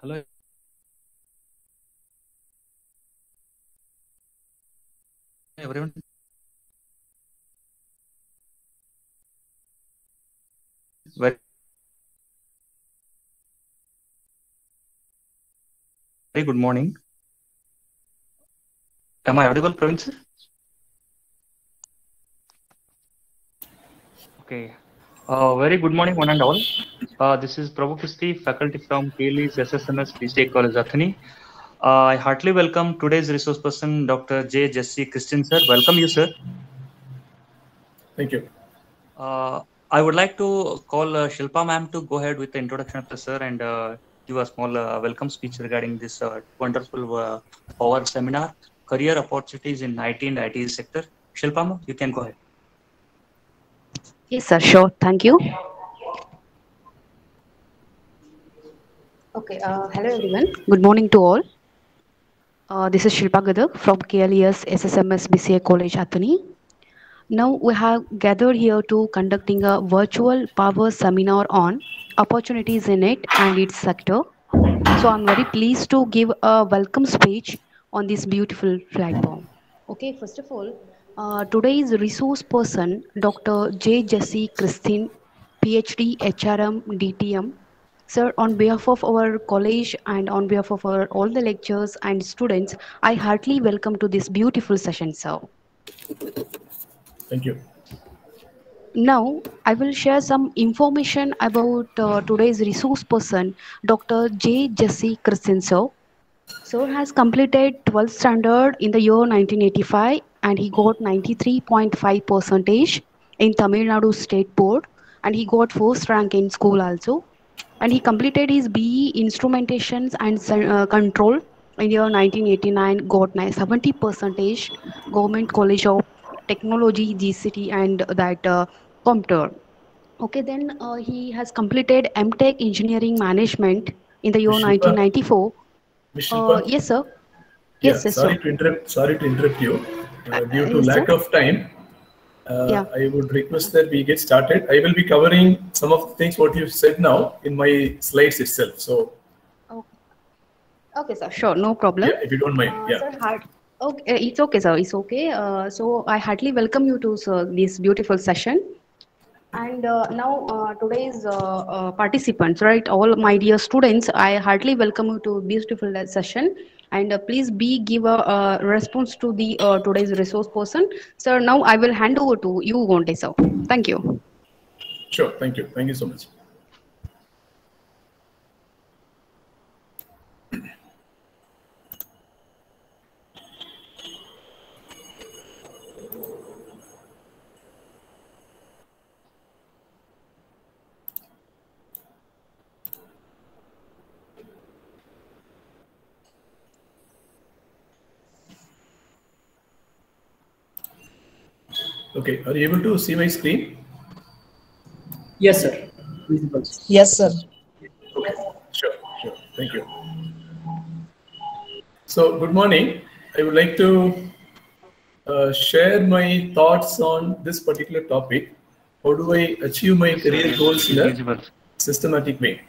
Hello everyone. Very good morning. Am I audible, Praveen sir? Okay. Very good morning, one and all. This is Prabhu Kisti, faculty from KLE's SSMS BCA College, Athani. I heartily welcome today's resource person, Dr. Jessy Christin sir. Welcome you, sir. Thank you. I would like to call Shilpa ma'am to go ahead with the introduction of the sir and give a small welcome speech regarding this wonderful power seminar, career opportunities in IT and IT sector. Shilpa ma'am, you can go ahead. Yes, sir. Sure. Thank you. Okay. Hello, everyone. Good morning to all. This is Shilpa Gadak from KLES SSMS BCA College, Athani. Now we have gathered here to conducting a virtual power seminar on opportunities in it and its sector. So I'm very pleased to give a welcome speech on this beautiful platform. Okay, first of all, today's resource person, Dr. Jessy Christin, PhD, HRM, DTM. Sir, on behalf of our college and on behalf of all the lecturers and students, I heartily welcome to this beautiful session, sir. Thank you. Now, I will share some information about today's resource person, Dr. Jessy Christin, sir. Sir has completed 12th standard in the year 1985 and he got 93.5 percentage in Tamil Nadu State Board and he got first rank in school also. And he completed his BE Instrumentations and Control in year 1989, got 70 percentage Government College of Technology, GCT and that computer. Okay, then he has completed MTech Engineering Management in the year Ms. Shilpa, 1994. Ms. Shilpa? Yes, sir. Yeah, Yes, sir. sorry to interrupt you. Due to Yes, lack sir. of time, Yeah. I would request that we get started. I will be covering some of the things what you said now in my slides itself. So, Okay. Okay, sir. Sure, no problem. yeah, if you don't mind, yeah. Sir, okay, it's okay, sir. It's okay. So I heartily welcome you to sir, this beautiful session. And now today's participants, right? All my dear students, I heartily welcome you to beautiful session. And please give a response to the today's resource person. Sir, now I will hand over to you, Gonde, sir. Thank you. Sure, thank you. Thank you so much. Okay, are you able to see my screen? Yes, sir. Yes, sir. Okay, sure. Thank you. So, good morning. I would like to share my thoughts on this particular topic. How do I achieve my career goals in a systematic way?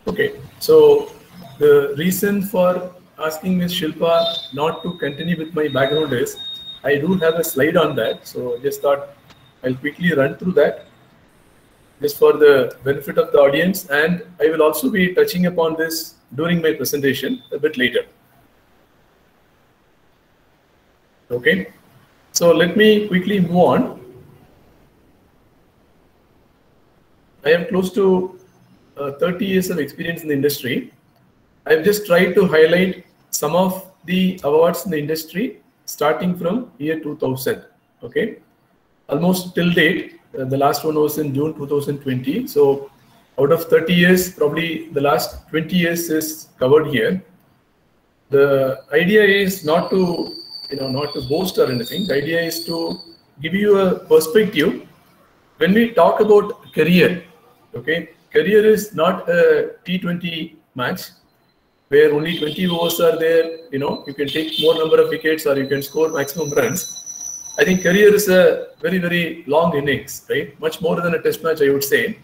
Okay, so the reason for asking Ms. Shilpa not to continue with my background is I do have a slide on that. So I just thought I'll quickly run through that just for the benefit of the audience. And I will also be touching upon this during my presentation a bit later. Okay, so let me quickly move on. I have close to 30 years of experience in the industry. I've just tried to highlight some of the awards in the industry starting from year 2000. Okay, almost till date, the last one was in June 2020. So out of 30 years, probably the last 20 years is covered here. The idea is not to, not to boast or anything. The idea is to give you a perspective. When we talk about career, okay, career is not a T20 match where only 20 overs are there. You can take more number of wickets or you can score maximum runs. I think career is a very, very long innings, right? Much more than a test match, I would say.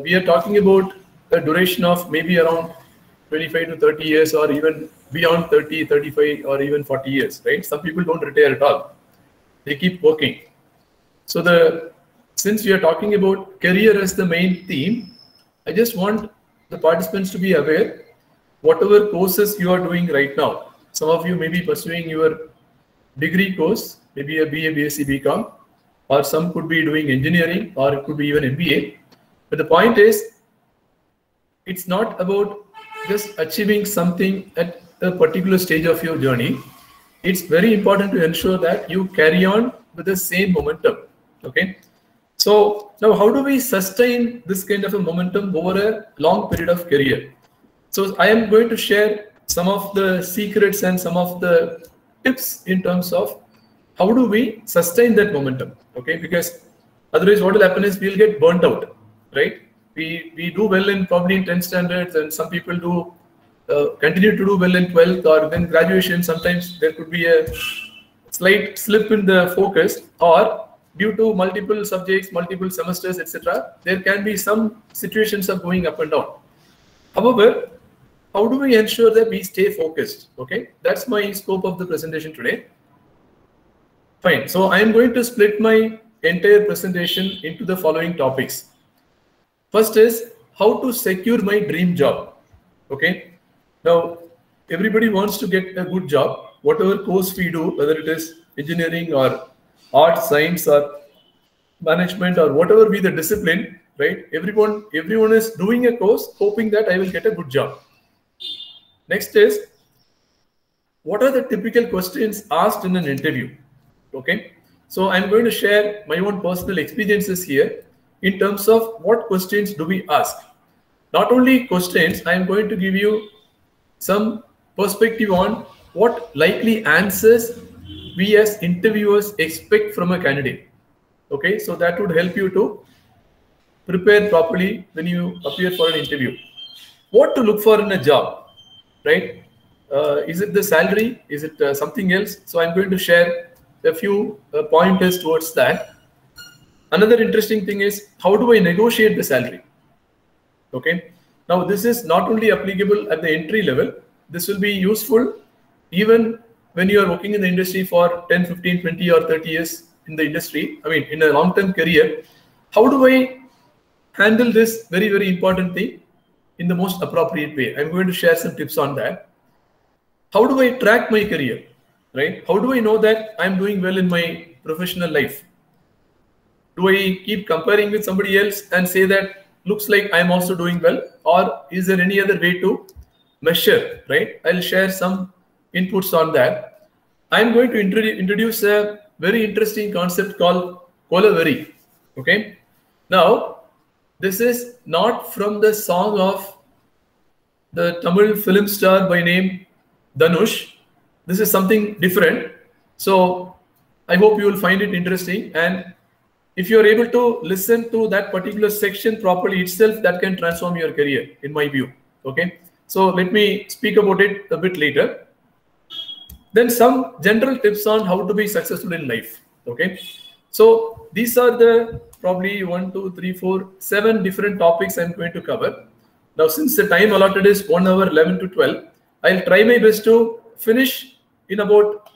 We are talking about a duration of maybe around 25 to 30 years, or even beyond 30, 35, or even 40 years, right? Some people don't retire at all. They keep working. So since we are talking about career as the main theme, I just want the participants to be aware, whatever courses you are doing right now. Some of you may be pursuing your degree course, maybe a BA, BSc, BCom, or some could be doing engineering, or it could be even MBA. But the point is, it's not about just achieving something at a particular stage of your journey. It's very important to ensure that you carry on with the same momentum. Okay. So now, how do we sustain this kind of a momentum over a long period of career? So I am going to share some of the secrets and some of the tips in terms of how do we sustain that momentum. Okay, because otherwise what will happen is we'll get burnt out, right? We do well in probably in 10th standards, and some people do continue to do well in 12th, or then graduation. Sometimes there could be a slight slip in the focus, or due to multiple subjects, multiple semesters, etc., there can be some situations of going up and down. However, how do we ensure that we stay focused? Okay, that's my scope of the presentation today. Fine. So I am going to split my entire presentation into the following topics. First is how to secure my dream job. Okay. Now, everybody wants to get a good job. Whatever course we do, whether it is engineering or art, science, or management, or whatever be the discipline, right? Everyone is doing a course hoping that I will get a good job. Next is, what are the typical questions asked in an interview? Okay. So I'm going to share my own personal experiences here in terms of what questions do we ask. Not only questions, I'm going to give you some perspective on what likely answers we as interviewers expect from a candidate. Okay, so that would help you to prepare properly when you appear for an interview. What to look for in a job, right? Is it the salary? Is it something else? So I'm going to share a few pointers towards that. Another interesting thing is, how do I negotiate the salary? Okay. Now, this is not only applicable at the entry level. This will be useful even when you are working in the industry for 10, 15, 20, or 30 years in the industry. I mean, in a long-term career, how do I handle this very, very important thing in the most appropriate way? I'm going to share some tips on that. How do I track my career, right? How do I know that I'm doing well in my professional life? Do I keep comparing with somebody else and say that looks like I'm also doing well, or is there any other way to measure, right? I'll share some inputs on that. I'm going to introduce a very interesting concept called Kolaveri. Okay. Now, this is not from the song of the Tamil film star by name Dhanush. This is something different. So I hope you will find it interesting. And if you are able to listen to that particular section properly itself, that can transform your career, in my view. Okay. So let me speak about it a bit later. Then some general tips on how to be successful in life. Okay. So these are the probably 1, 2, 3, 4, 7 different topics I'm going to cover. Now, since the time allotted is 1 hour 11 to 12, I'll try my best to finish in about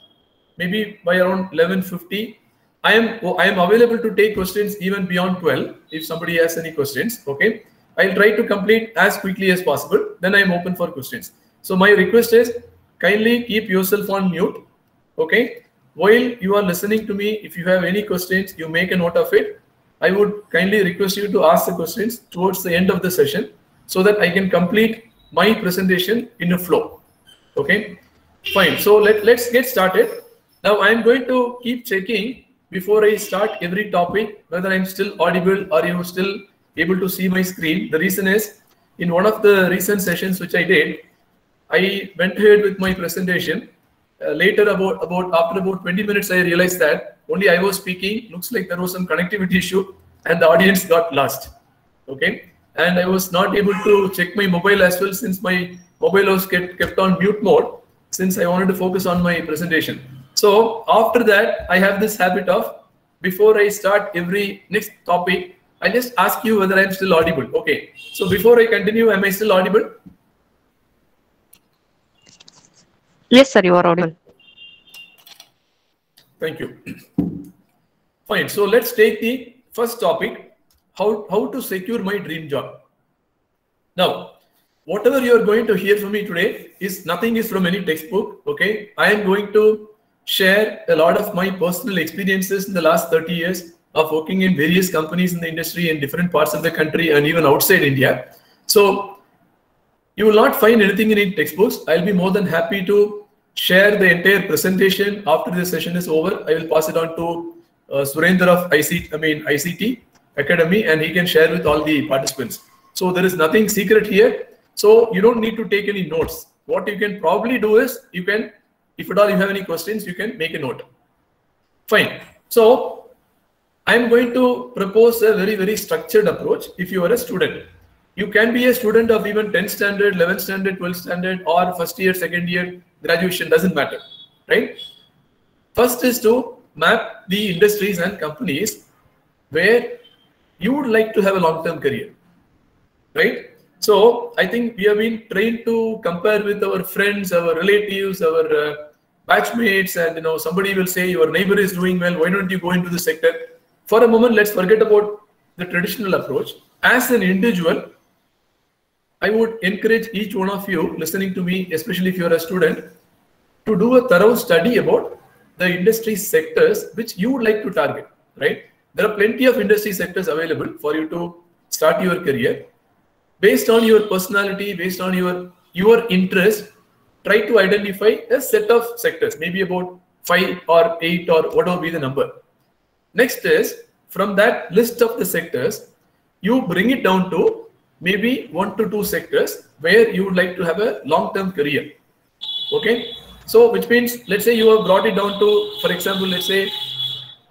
maybe by around 11:50. I am available to take questions even beyond 12 if somebody has any questions. Okay. I'll try to complete as quickly as possible. Then I'm open for questions. So my request is, kindly keep yourself on mute. Okay. While you are listening to me, if you have any questions, you make a note of it. I would kindly request you to ask the questions towards the end of the session so that I can complete my presentation in a flow. Okay. Fine. So let's get started. Now I'm going to keep checking before I start every topic whether I'm still audible or you're still able to see my screen. The reason is, in one of the recent sessions which I did, I went ahead with my presentation. Later, after about 20 minutes, I realized that only I was speaking. Looks like there was some connectivity issue and the audience got lost. Okay. And I was not able to check my mobile as well, since my mobile was kept on mute mode, since I wanted to focus on my presentation. So after that, I have this habit of, before I start every next topic, I just ask you whether I'm still audible. Okay. So before I continue, am I still audible? Yes, sir, you are audible. Thank you. Fine. So let's take the first topic, how to secure my dream job. Now, whatever you are going to hear from me today is nothing is from any textbook. Okay. I am going to share a lot of my personal experiences in the last 30 years of working in various companies in the industry in different parts of the country and even outside India. So you will not find anything in any textbooks. I'll be more than happy to share the entire presentation after the session is over. I will pass it on to Surendra of ICT Academy, and he can share with all the participants. So there is nothing secret here. So you don't need to take any notes. What you can probably do is, you can, if at all you have any questions, you can make a note. Fine. So I'm going to propose a very, very structured approach. If you are a student, you can be a student of even 10th standard, 11th standard, 12th standard, or first year, second year, graduation, doesn't matter, right? First is to map the industries and companies where you would like to have a long-term career, right? So I think we have been trained to compare with our friends, our relatives, our batchmates, and somebody will say your neighbor is doing well, why don't you go into the sector? For a moment, let's forget about the traditional approach. As an individual, I would encourage each one of you listening to me, especially if you're a student, to do a thorough study about the industry sectors which you would like to target, right? There are plenty of industry sectors available for you to start your career. Based on your personality, based on your interest, try to identify a set of sectors, maybe about 5 or 8 or whatever be the number. Next is, from that list of the sectors, you bring it down to maybe 1 to 2 sectors where you would like to have a long-term career. Okay. So which means, let's say you have brought it down to, for example, let's say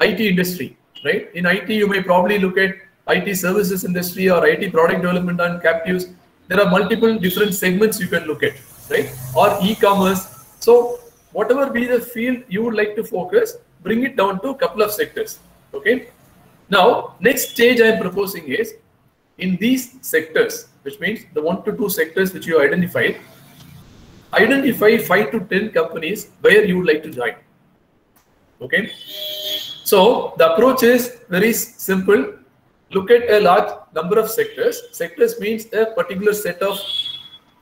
IT industry, right? In IT, you may probably look at IT services industry or IT product development and captives. There are multiple different segments you can look at, right? Or e-commerce. So whatever be the field you would like to focus, bring it down to a couple of sectors. Okay. Now, next stage I am proposing is, in these sectors, which means the 1 to 2 sectors which you identified, identify 5 to 10 companies where you would like to join. Okay. So the approach is very simple. Look at a large number of sectors. Sectors means a particular set of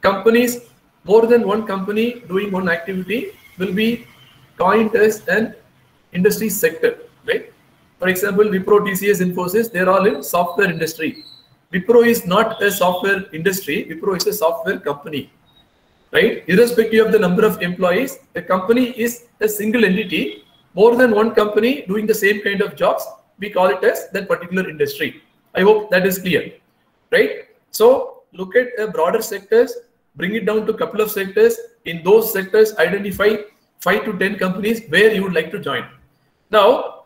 companies. More than one company doing one activity will be coined as an industry sector, right? For example, Wipro, TCS, Infosys, they're all in software industry. Wipro is not a software industry. Wipro is a software company, right? Irrespective of the number of employees, the company is a single entity. More than one company doing the same kind of jobs, we call it as that particular industry. I hope that is clear, right? So look at a broader sectors, bring it down to a couple of sectors. In those sectors, identify 5 to 10 companies where you would like to join. Now,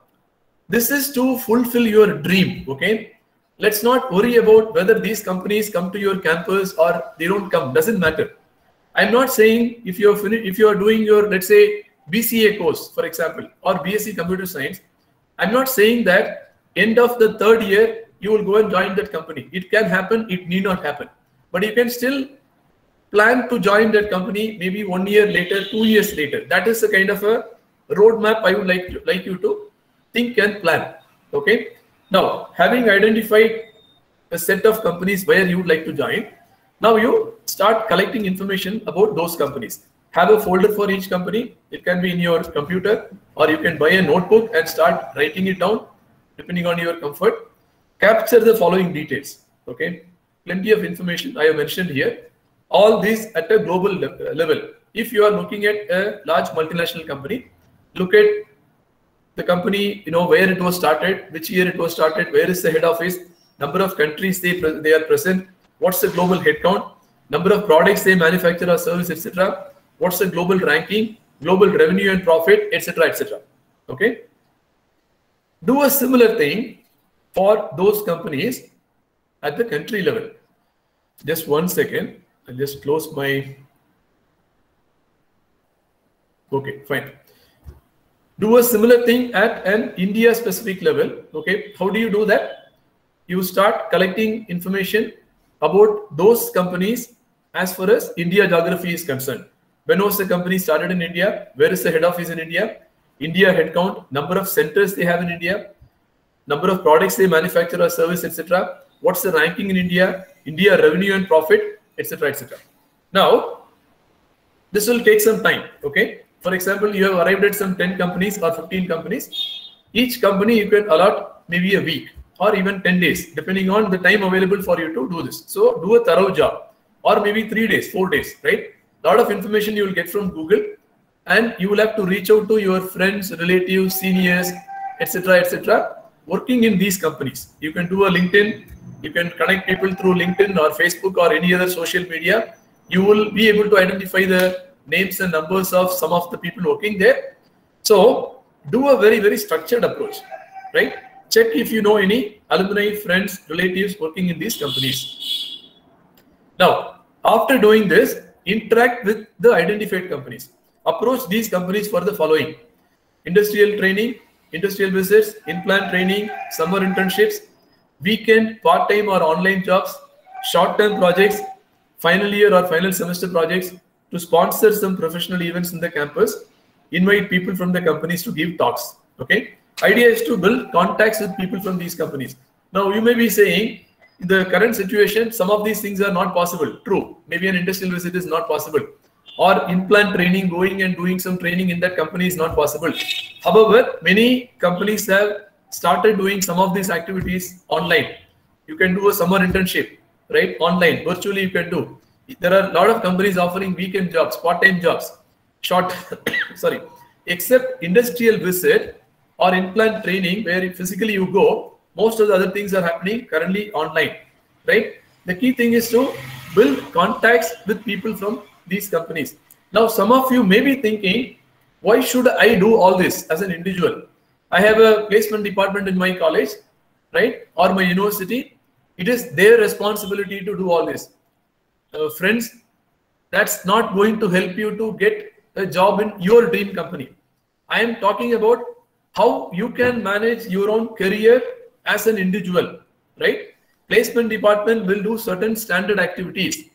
this is to fulfill your dream, okay? Let's not worry about whether these companies come to your campus or they don't come, doesn't matter. I'm not saying if you are doing your, let's say, BCA course, for example, or BSc Computer Science, I'm not saying that end of the 3rd year, you will go and join that company. It can happen, it need not happen. But you can still plan to join that company maybe 1 year later, 2 years later. That is a kind of a roadmap I would like you to think and plan. Okay. Now, having identified a set of companies where you would like to join, now you start collecting information about those companies. Have a folder for each company. It can be in your computer, or you can buy a notebook and start writing it down depending on your comfort. Capture the following details. Okay. Plenty of information I have mentioned here. All these at a global level. If you are looking at a large multinational company, look at the company, where it was started, which year it was started, where is the head office, number of countries they are present, what's the global headcount, number of products they manufacture or service, etc. What's the global ranking, global revenue and profit, etc., etc. Okay. Do a similar thing for those companies at the country level. Just 1 second. I'll just close my. Okay, fine. Do a similar thing at an India specific level. Okay, how do you do that? You start collecting information about those companies as far as India geography is concerned. When was the company started in India? Where is the head office in India? India headcount, number of centers they have in India, number of products they manufacture or service, etc. What's the ranking in India? India revenue and profit, etc., etc. Now, this will take some time. Okay. For example, you have arrived at some 10 companies or 15 companies. Each company you can allot maybe a week or even 10 days, depending on the time available for you to do this. So do a thorough job, or maybe 3 days, 4 days, right? A lot of information you will get from Google, and you will have to reach out to your friends, relatives, seniors, etc., working in these companies. You can do a LinkedIn, you can connect people through LinkedIn or Facebook or any other social media. You will be able to identify the names and numbers of some of the people working there. So do a very, very structured approach, right? Check if you know any alumni, friends, relatives working in these companies. Now, after doing this, interact with the identified companies. Approach these companies for the following: industrial training, industrial visits, in-plant training, summer internships, weekend, part-time or online jobs, short-term projects, final year or final semester projects, to sponsor some professional events in the campus, invite people from the companies to give talks. Okay. Idea is to build contacts with people from these companies. Now you may be saying, in the current situation, some of these things are not possible. True. Maybe an industrial visit is not possible. Or in-plant training, going and doing some training in that company is not possible. However, many companies have started doing some of these activities online. You can do a summer internship, right? Online, virtually you can do. There are a lot of companies offering weekend jobs, part-time jobs, short, sorry, except industrial visit or in-plant training where physically you go, most of the other things are happening currently online, right? The key thing is to build contacts with people from these companies. Now, some of you may be thinking, why should I do all this as an individual? I have a placement department in my college, right? Or my university. It is their responsibility to do all this. Friends, that's not going to help you to get a job in your dream company. I am talking about how you can manage your own career as an individual, right? Placement department will do certain standard activities.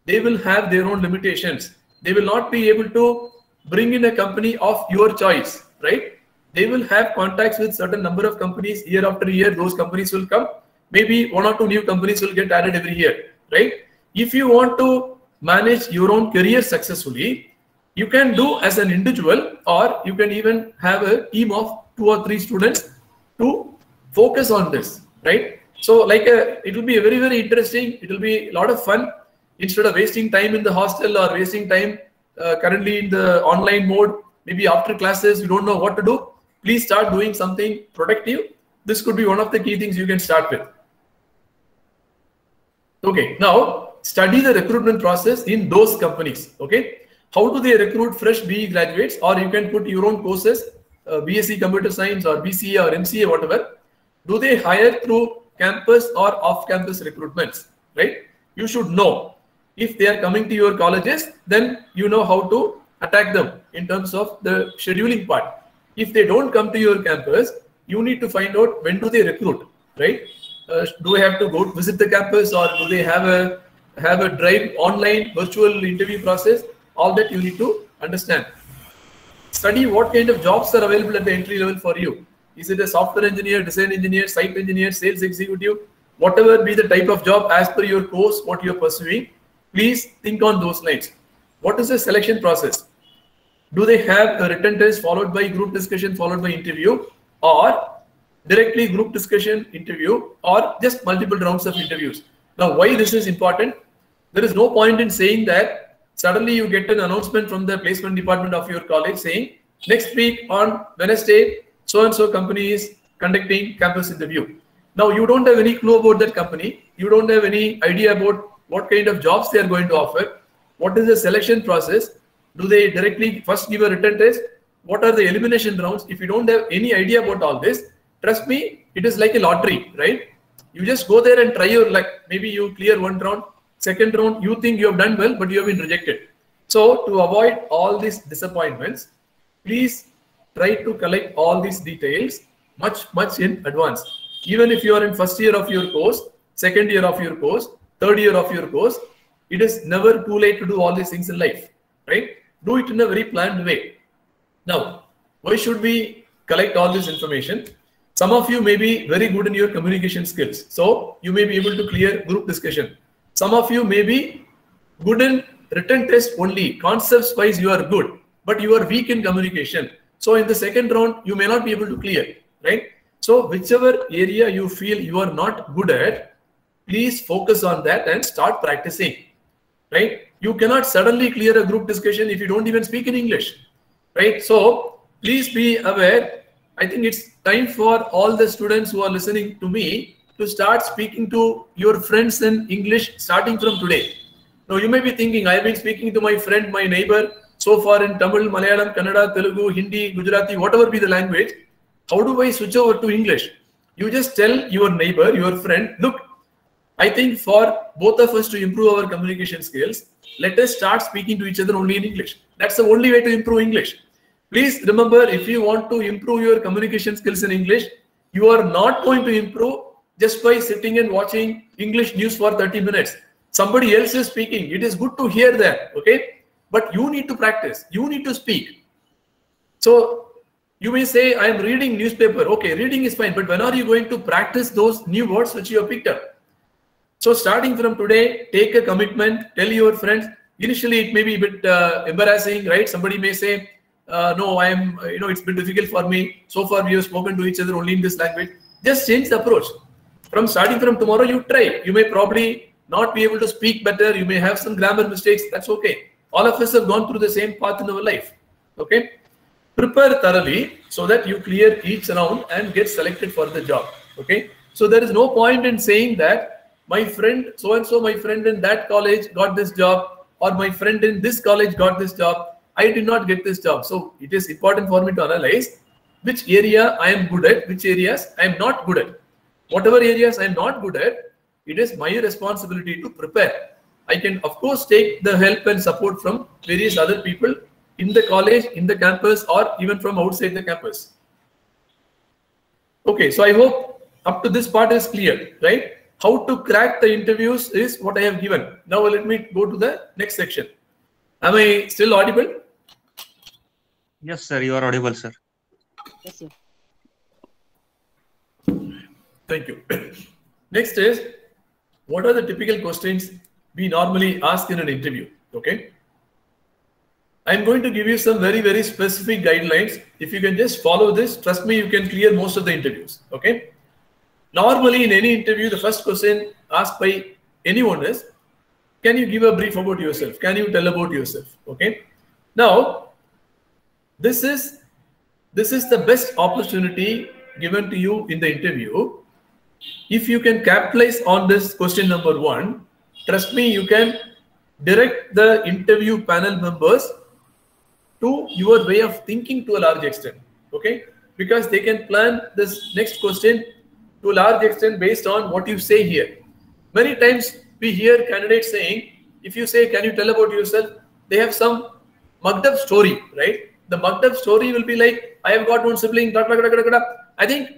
They will have their own limitations. They will not be able to bring in a company of your choice, right? They will have contacts with certain number of companies year after year. Those companies will come. Maybe 1 or 2 new companies will get added every year, right? If you want to manage your own career successfully, you can do as an individual, or you can even have a team of 2 or 3 students to focus on this, right? So it will be a very, very interesting. It will be a lot of fun. Instead of wasting time in the hostel or wasting time currently in the online mode, maybe after classes, you don't know what to do. Please start doing something productive. This could be one of the key things you can start with. Okay, now study the recruitment process in those companies. Okay, how do they recruit fresh BE graduates? Or you can put your own courses, BSc Computer Science or BCA or MCA, whatever. Do they hire through campus or off-campus recruitments? Right? You should know. If they are coming to your colleges, then you know how to attack them in terms of the scheduling part. If they don't come to your campus, you need to find out when do they recruit, right? Do they have to go visit the campus, or do they have a drive online virtual interview process? All that you need to understand. Study what kind of jobs are available at the entry level for you. Is it a software engineer, design engineer, site engineer, sales executive? Whatever be the type of job as per your course, what you're pursuing, please think on those lines. What is the selection process? Do they have a written test followed by group discussion followed by interview, or directly group discussion, interview, or just multiple rounds of interviews? Now, why this is important? There is no point in saying that suddenly you get an announcement from the placement department of your college saying, next week on Wednesday, so-and-so company is conducting campus interview. Now, you don't have any clue about that company. You don't have any idea about what kind of jobs they are going to offer. What is the selection process? Do they directly first give a written test? What are the elimination rounds? If you don't have any idea about all this, trust me, it is like a lottery, right? You just go there and try your luck. Maybe you clear 1 round, 2nd round, you think you have done well, but you have been rejected. So to avoid all these disappointments, please try to collect all these details much in advance. Even if you are in first year of your course, second year of your course, third year of your course, it is never too late to do all these things in life, right? Do it in a very planned way. Now, why should we collect all this information? Some of you may be very good in your communication skills, so you may be able to clear group discussion. Some of you may be good in written test only, concepts wise you are good, but you are weak in communication. So in the second round, you may not be able to clear, right? So whichever area you feel you are not good at, please focus on that and start practicing, right? You cannot suddenly clear a group discussion if you don't even speak in English, right? So please be aware. I think it's time for all the students who are listening to me to start speaking to your friends in English starting from today. Now you may be thinking, I've been speaking to my friend, my neighbor, so far in Tamil, Malayalam, Kannada, Telugu, Hindi, Gujarati, whatever be the language. How do I switch over to English? You just tell your neighbor, your friend, look, I think for both of us to improve our communication skills, let us start speaking to each other only in English. That's the only way to improve English. Please remember, if you want to improve your communication skills in English, you are not going to improve just by sitting and watching English news for 30 minutes. Somebody else is speaking. It is good to hear that, okay? But you need to practice. You need to speak. So you may say, I am reading newspaper. Okay, reading is fine. But when are you going to practice those new words which you have picked up? So starting from today, take a commitment. Tell your friends. Initially, it may be a bit embarrassing, right? Somebody may say, no, it's been difficult for me. So far, we have spoken to each other only in this language. Just change the approach. Starting from tomorrow, you try. You may probably not be able to speak better. You may have some grammar mistakes. That's okay. All of us have gone through the same path in our life. Okay. Prepare thoroughly so that you clear each round and get selected for the job. Okay. So there is no point in saying that my friend, so-and-so, my friend in that college got this job, or my friend in this college got this job. I did not get this job. So it is important for me to analyze which area I am good at, which areas I am not good at. Whatever areas I am not good at, it is my responsibility to prepare. I can, of course, take the help and support from various other people in the college, in the campus, or even from outside the campus. Okay, so I hope up to this part is clear, right? How to crack the interviews is what I have given. Now let me go to the next section. Am I still audible? Yes, sir. You are audible, sir. Yes, sir. Thank you. Next is, what are the typical questions we normally ask in an interview? Okay. I'm going to give you some very, very specific guidelines. If you can just follow this, trust me, you can clear most of the interviews. Okay. Normally, in any interview, the first question asked by anyone is, can you give a brief about yourself? Can you tell about yourself? Okay. Now, this is the best opportunity given to you in the interview. If you can capitalize on this question number 1, trust me, you can direct the interview panel members to your way of thinking to a large extent. Okay. Because they can plan this next question to a large extent based on what you say here. Many times we hear candidates saying, if you say, can you tell about yourself? They have some mugged up story, right? The mugged up story will be like, I have got one sibling, I think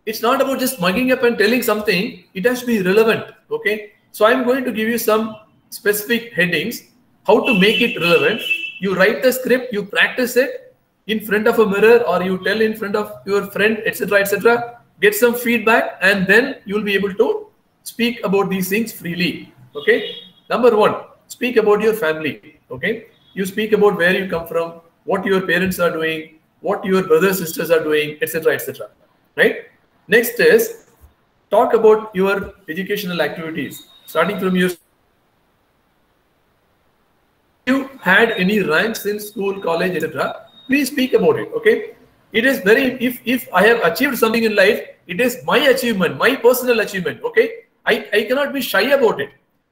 it's not about just mugging up and telling something. It has to be relevant, okay? So I'm going to give you some specific headings, how to make it relevant. You write the script, you practice it in front of a mirror, or you tell in front of your friend, etc., etc. Get some feedback, and then you'll be able to speak about these things freely. Okay. Number 1, speak about your family. Okay. You speak about where you come from, what your parents are doing, what your brothers, sisters are doing, etc., etc. Right. Next is talk about your educational activities, starting from your. You had any ranks in school, college, etc. Please speak about it. Okay. It is very, if I have achieved something in life, it is my achievement, my personal achievement. Okay. I cannot be shy about it.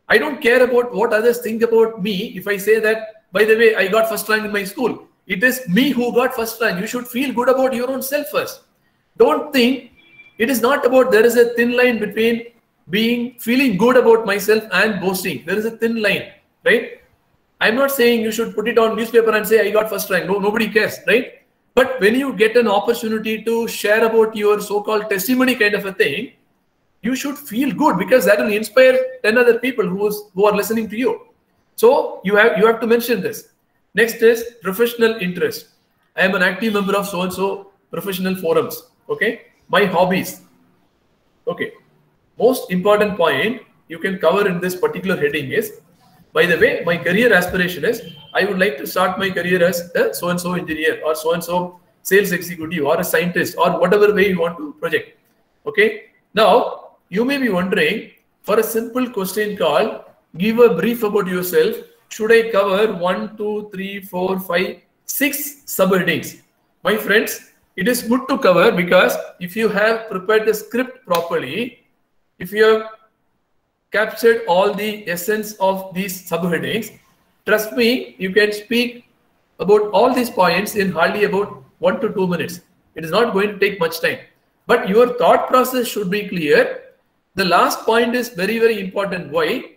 I don't care about what others think about me. If I say that, by the way, I got first rank in my school, it is me who got first rank. You should feel good about your own self first. Don't think, it is not about, there is a thin line between feeling good about myself and boasting. There is a thin line, right? I'm not saying you should put it on newspaper and say, I got first rank. No, nobody cares, right? But when you get an opportunity to share about your so-called testimony kind of a thing, you should feel good, because that will inspire 10 other people who are listening to you. So you have to mention this. Next is professional interest. I am an active member of so-and-so professional forums. Okay. My hobbies. Okay. Most important point you can cover in this particular heading is, by the way, my career aspiration is, I would like to start my career as a so-and-so engineer or so-and-so sales executive or a scientist or whatever way you want to project. Okay. Now, you may be wondering, for a simple question called, give a brief about yourself, should I cover 1, 2, 3, 4, 5, 6 subheadings? My friends, it is good to cover, because if you have prepared the script properly, if you have captured all the essence of these subheadings, trust me, you can speak about all these points in hardly about 1 to 2 minutes. It is not going to take much time. But your thought process should be clear. The last point is very, very important. Why?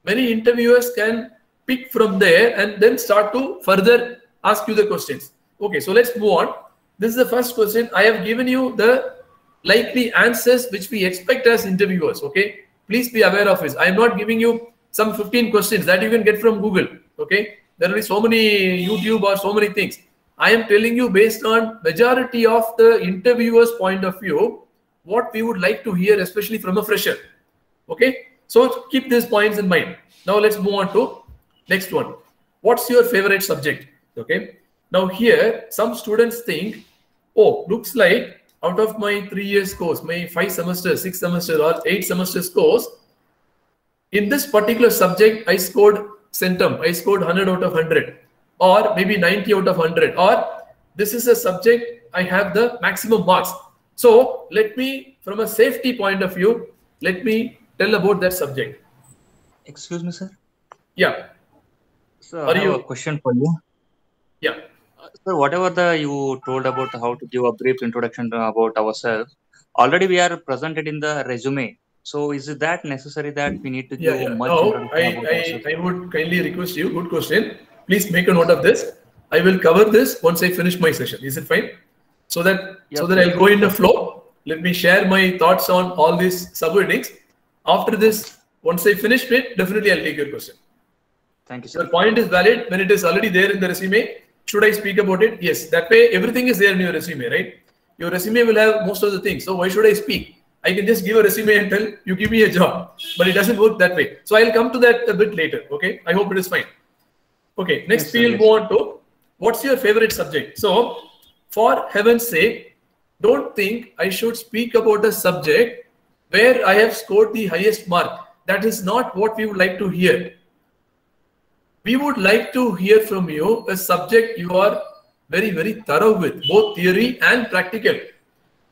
Many interviewers can pick from there and then start to further ask you the questions. Okay, so let's move on. This is the first question. I have given you the likely answers which we expect as interviewers. Okay, please be aware of this. I am not giving you some 15 questions that you can get from Google. Okay, there will be so many YouTube or so many things. I am telling you based on majority of the interviewer's point of view, what we would like to hear, especially from a fresher. Okay, so keep these points in mind. Now let's move on to next one. What's your favorite subject? Okay, now here some students think, oh, looks like out of my 3 years course, my 5 semesters, 6 semesters or 8 semesters course, in this particular subject, I scored centum, I scored 100 out of 100 or maybe 90 out of 100, or this is a subject I have the maximum marks. So let me, from a safety point of view, let me tell about that subject. Excuse me, sir. Yeah. So I have a question for you. Yeah. Sir, whatever you told about how to give a brief introduction about ourselves, already we are presented in the resume. So is it that necessary that we need to give much introduction about ourselves? I would kindly request you, good question. Please make a note of this. I will cover this once I finish my session. Is it fine? So that I'll go in the flow. Let me share my thoughts on all these subheadings. After this, once I finish it, definitely I'll take your question. Thank you, sir. Your point is valid when it is already there in the resume. Should I speak about it? Yes. That way, everything is there in your resume, right? Your resume will have most of the things. So why should I speak? I can just give a resume and tell you give me a job, but it doesn't work that way. So I'll come to that a bit later. Okay. I hope it is fine. Okay. Next, we'll go on to what's your favorite subject? So for heaven's sake, don't think I should speak about a subject where I have scored the highest mark. That is not what we would like to hear. We would like to hear from you a subject you are very, very thorough with, both theory and practical.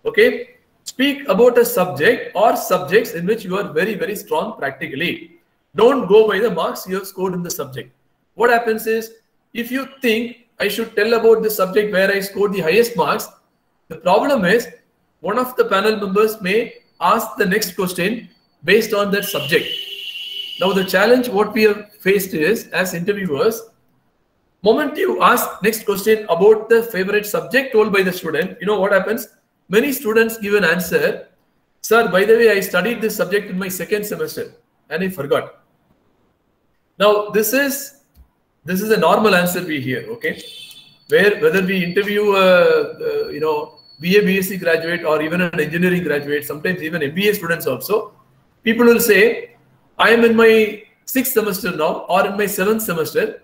Okay. Speak about a subject or subjects in which you are very, very strong practically. Don't go by the marks you have scored in the subject. What happens is, if you think I should tell about the subject where I scored the highest marks, the problem is one of the panel members may ask the next question based on that subject. Now the challenge what we have faced is, as interviewers, moment you ask next question about the favorite subject told by the student, you know what happens? Many students give an answer, sir, by the way, I studied this subject in my 2nd semester and I forgot. Now this is a normal answer we hear, okay? Whether we interview BA, BSc graduate or even an engineering graduate, sometimes even MBA students also, people will say, I am in my 6th semester now or in my 7th semester.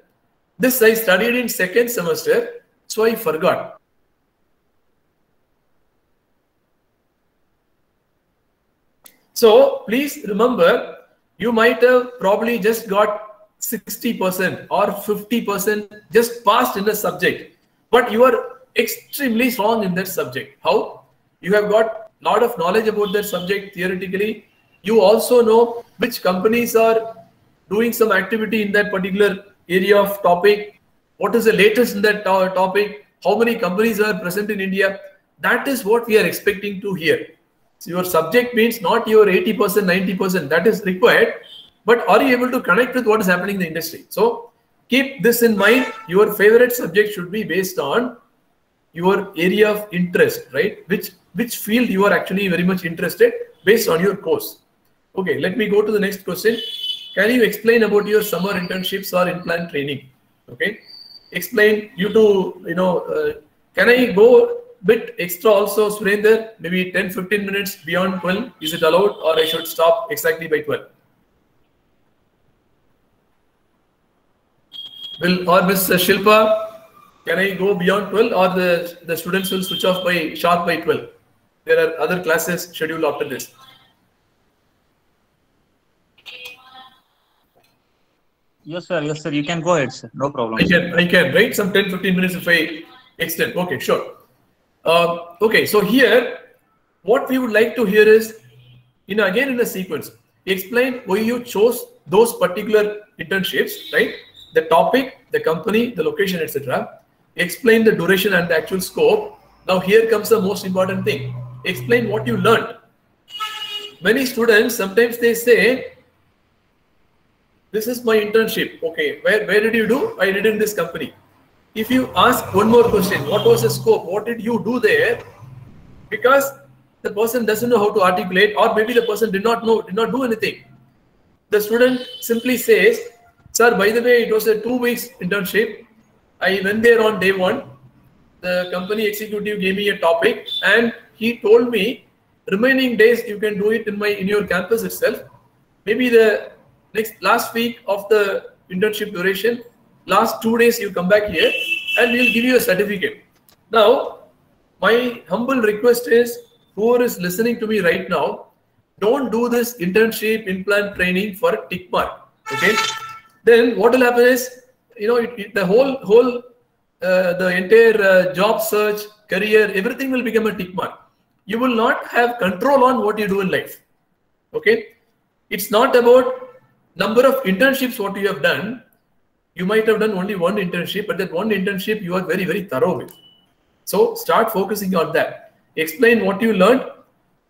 This I studied in 2nd semester, so I forgot. So please remember, you might have probably just got 60% or 50% just passed in the subject, but you are extremely strong in that subject. How? You have got a lot of knowledge about that subject theoretically. You also know which companies are doing some activity in that particular area of topic. What is the latest in that topic? How many companies are present in India? That is what we are expecting to hear. So your subject means not your 80%, 90%. That is required. But are you able to connect with what is happening in the industry? So keep this in mind. Your favorite subject should be based on your area of interest, right? Which field you are actually very much interested based on your course. Okay, let me go to the next question. Can you explain about your summer internships or in-plant training? Okay, explain you to, can I go bit extra also, Surinder? Maybe 10-15 minutes beyond 12. Is it allowed, or I should stop exactly by 12? Or Miss Shilpa, can I go beyond 12, or the students will switch off by sharp by 12? There are other classes scheduled after this. Yes, sir. Yes, sir. You can go ahead, sir. No problem. I can, right? Some 10-15 minutes if I extend. Okay, sure. Okay, so here, what we would like to hear is, again in a sequence, explain why you chose those particular internships, right? The topic, the company, the location, etc. Explain the duration and the actual scope. Now here comes the most important thing. Explain what you learned. Many students, sometimes they say, this is my internship. Okay, where did you do? I did in this company. If you ask one more question, what was the scope? What did you do there? Because the person doesn't know how to articulate, or maybe the person did not do anything. The student simply says, sir, by the way, it was a 2 weeks internship. I went there on day 1. The company executive gave me a topic and he told me remaining days you can do it in your campus itself. Maybe the last week of the internship duration, last 2 days you come back here and we'll give you a certificate. Now, my humble request is, whoever is listening to me right now, don't do this internship in-plant training for a tick mark. Okay? Then what will happen is, the entire job search, career, everything will become a tick mark. You will not have control on what you do in life. Okay? It's not about number of internships what you have done. You might have done only one internship, but that one internship you are very, very thorough with. So start focusing on that. Explain what you learned.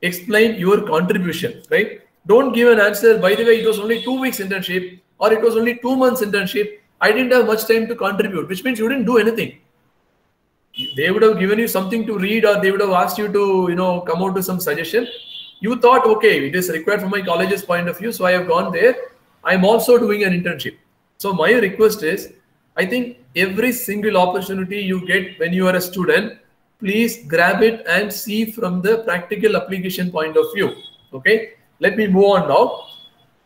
Explain your contribution, right? Don't give an answer, by the way, it was only 2 weeks internship, or it was only 2 months internship. I didn't have much time to contribute, which means you didn't do anything. They would have given you something to read, or they would have asked you to, come out with some suggestion. You thought, okay, it is required from my college's point of view, so I have gone there. I'm also doing an internship. So my request is, I think every single opportunity you get when you are a student, please grab it and see from the practical application point of view. Okay, let me move on now.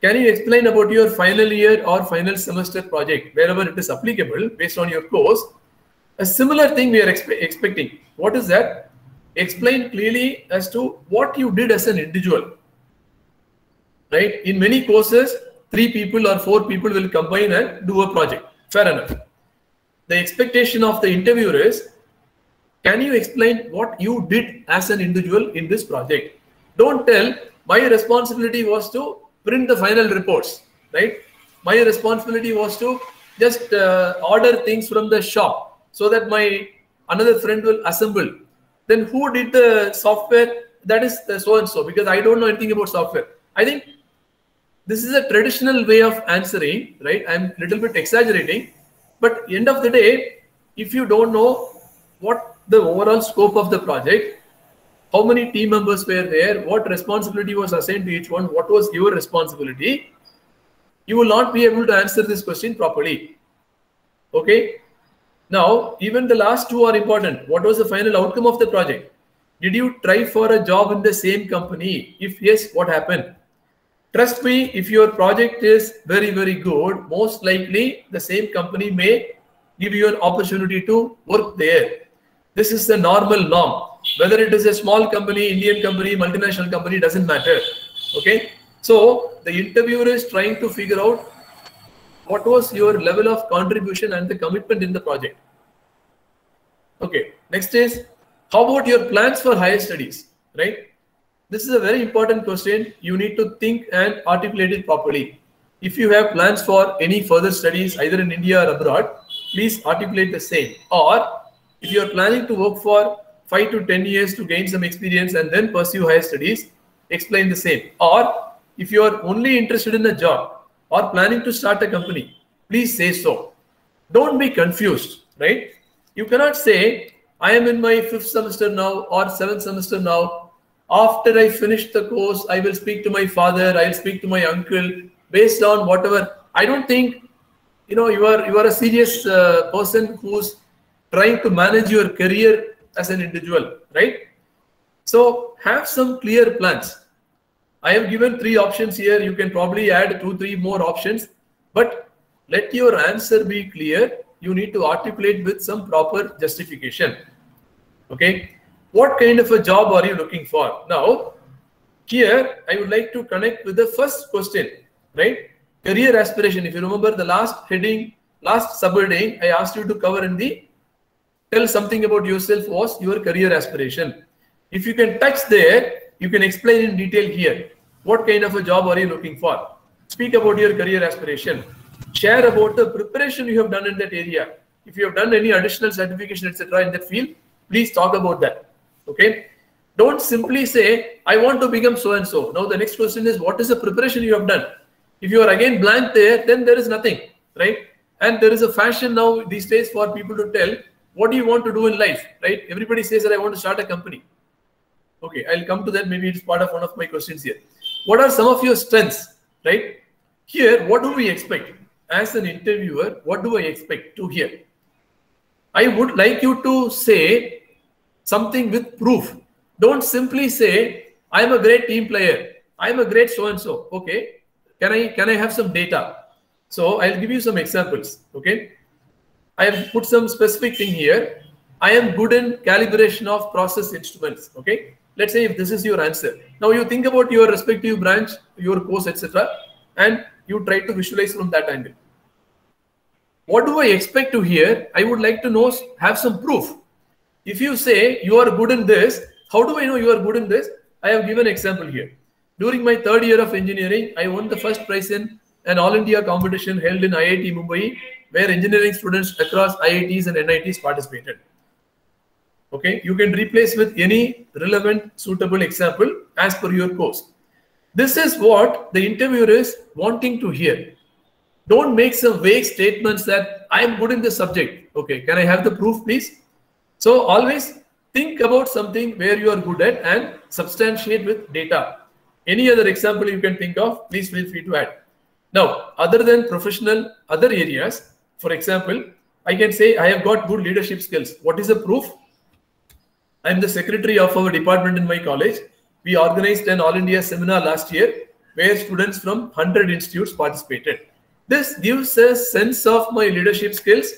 Can you explain about your final year or final semester project, wherever it is applicable based on your course? A similar thing we are expecting. What is that? Explain clearly as to what you did as an individual. Right? In many courses, 3 people or 4 people will combine and do a project. Fair enough. The expectation of the interviewer is, can you explain what you did as an individual in this project? Don't tell, my responsibility was to print the final reports, right? My responsibility was to just order things from the shop so that my another friend will assemble. Then who did the software? That is the so-and-so, because I don't know anything about software. I think this is a traditional way of answering, right? I'm a little bit exaggerating, but end of the day, if you don't know what the overall scope of the project, how many team members were there, what responsibility was assigned to each one, what was your responsibility, you will not be able to answer this question properly. Okay? Now, even the last 2 are important. What was the final outcome of the project? Did you try for a job in the same company? If yes, what happened? Trust me, if your project is very, very good, most likely the same company may give you an opportunity to work there. This is the normal norm. Whether it is a small company, Indian company, multinational company, doesn't matter. Okay? So the interviewer is trying to figure out what was your level of contribution and the commitment in the project. Okay. Next is, how about your plans for higher studies? Right? This is a very important question. You need to think and articulate it properly. If you have plans for any further studies, either in India or abroad, please articulate the same. Or if you are planning to work for 5 to 10 years to gain some experience and then pursue higher studies, explain the same. Or if you are only interested in a job or planning to start a company, please say so. Don't be confused, right? You cannot say, I am in my 5th semester now or 7th semester now. After I finish the course, I will speak to my father, I will speak to my uncle based on whatever. I don't think, you are a serious person who's trying to manage your career as an individual, right? So have some clear plans. I have given 3 options here. You can probably add 2-3 more options, but let your answer be clear. You need to articulate with some proper justification. Okay. What kind of a job are you looking for? Now, here I would like to connect with the first question, right? Career aspiration. If you remember the last heading, last subheading, I asked you to cover in the tell something about yourself was your career aspiration. If you can touch there, you can explain in detail here. What kind of a job are you looking for? Speak about your career aspiration. Share about the preparation you have done in that area. If you have done any additional certification, etc. in that field, please talk about that. Okay. Don't simply say, I want to become so-and-so. Now the next question is, what is the preparation you have done? If you are again blank there, then there is nothing, right? And there is a fashion now these days for people to tell, what do you want to do in life, right? Everybody says that I want to start a company. Okay, I'll come to that. Maybe it's part of one of my questions here. What are some of your strengths, right? Here, what do we expect? As an interviewer, what do I expect to hear? I would like you to say something with proof. Don't simply say, I'm a great team player. I'm a great so-and-so. Okay. Can I have some data? So I'll give you some examples. Okay. I have put some specific thing here. I am good in calibration of process instruments. Okay. Let's say if this is your answer. Now you think about your respective branch, your course, etc. and you try to visualize from that angle. What do I expect to hear? I would like to know, have some proof. If you say you are good in this, how do I know you are good in this? I have given an example here. During my 3rd year of engineering, I won the first prize in an all India competition held in IIT Mumbai, where engineering students across IITs and NITs participated. Okay, you can replace with any relevant, suitable example as per your course. This is what the interviewer is wanting to hear. Don't make some vague statements that I am good in this subject. Okay, can I have the proof, please? So always think about something where you are good at and substantiate with data. Any other example you can think of, please feel free to add. Now, other than professional, other areas, for example, I can say I have got good leadership skills. What is the proof? I am the secretary of our department in my college. We organized an All India seminar last year where students from 100 institutes participated. This gives a sense of my leadership skills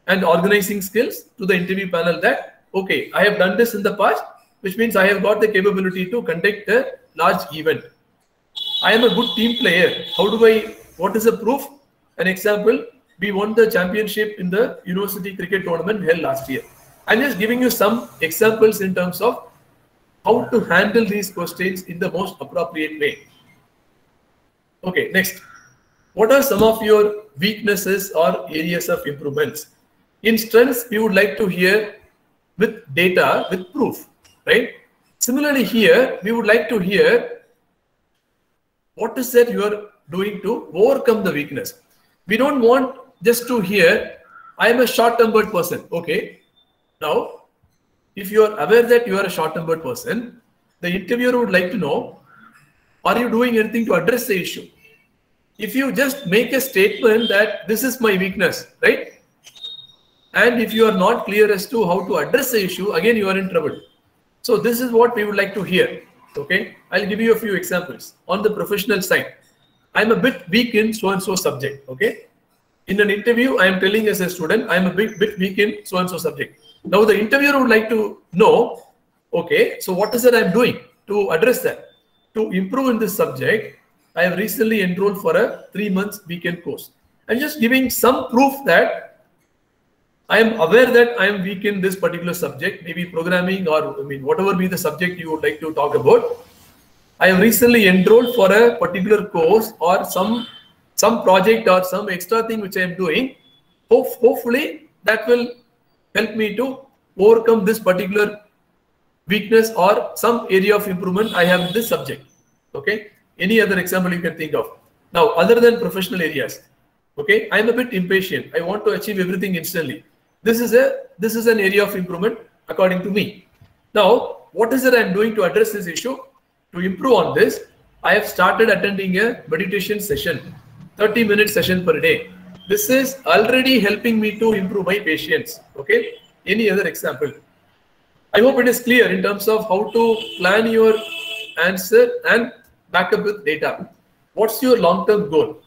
and organizing skills to the interview panel that, okay, I have done this in the past, which means I have got the capability to conduct a large event. I am a good team player. What is the proof? An example, we won the championship in the university cricket tournament held last year. I'm just giving you some examples in terms of how to handle these questions in the most appropriate way. Okay, next. What are some of your weaknesses or areas of improvements? In strengths, we would like to hear with data, with proof, right? Similarly here, we would like to hear what is that you are doing to overcome the weakness. We don't want just to hear, I am a short-tempered person. Okay. Now, if you are aware that you are a short-tempered person, the interviewer would like to know, are you doing anything to address the issue? If you just make a statement that this is my weakness, right? And if you are not clear as to how to address the issue, again, you are in trouble. So this is what we would like to hear. Okay. I'll give you a few examples. On the professional side, I'm a bit weak in so-and-so subject. Okay. In an interview, I am telling as a student, I'm a bit weak in so-and-so subject. Now the interviewer would like to know, okay, so what is it I'm doing to address that? To improve in this subject, I have recently enrolled for a 3-month weekend course. I'm just giving some proof that I am aware that I am weak in this particular subject, maybe programming or whatever be the subject you would like to talk about. I have recently enrolled for a particular course or some project or some extra thing which I am doing. Hopefully that will help me to overcome this particular weakness or some area of improvement I have in this subject. Okay. Any other example you can think of? Now, other than professional areas, okay, I am a bit impatient. I want to achieve everything instantly. This is an area of improvement according to me. Now, what is it I'm doing to address this issue? To improve on this, I have started attending a meditation session, 30-minute session per day. This is already helping me to improve my patience. Okay. Any other example? I hope it is clear in terms of how to plan your answer and back up with data. What's your long-term goal?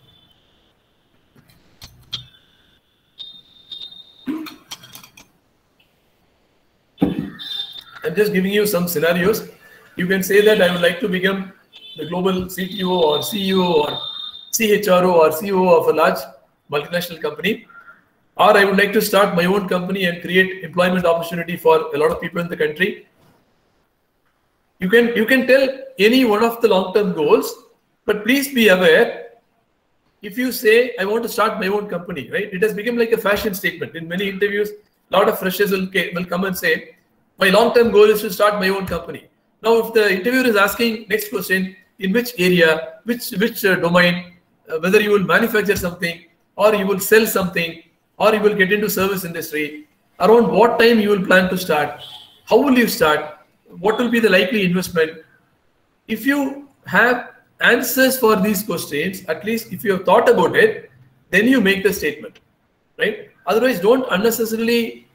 I'm just giving you some scenarios. You can say that I would like to become the global CTO or CEO or CHRO or CEO of a large multinational company. Or I would like to start my own company and create employment opportunity for a lot of people in the country. You can tell any one of the long-term goals, but please be aware, if you say, I want to start my own company, right? It has become like a fashion statement. In many interviews, a lot of freshers will come and say, my long-term goal is to start my own company. Now, if the interviewer is asking next question, in which area, which domain, whether you will manufacture something, or you will sell something, or you will get into service industry, around what time you will plan to start, how will you start, what will be the likely investment. If you have answers for these questions, at least if you have thought about it, then you make the statement, right? Otherwise, don't unnecessarily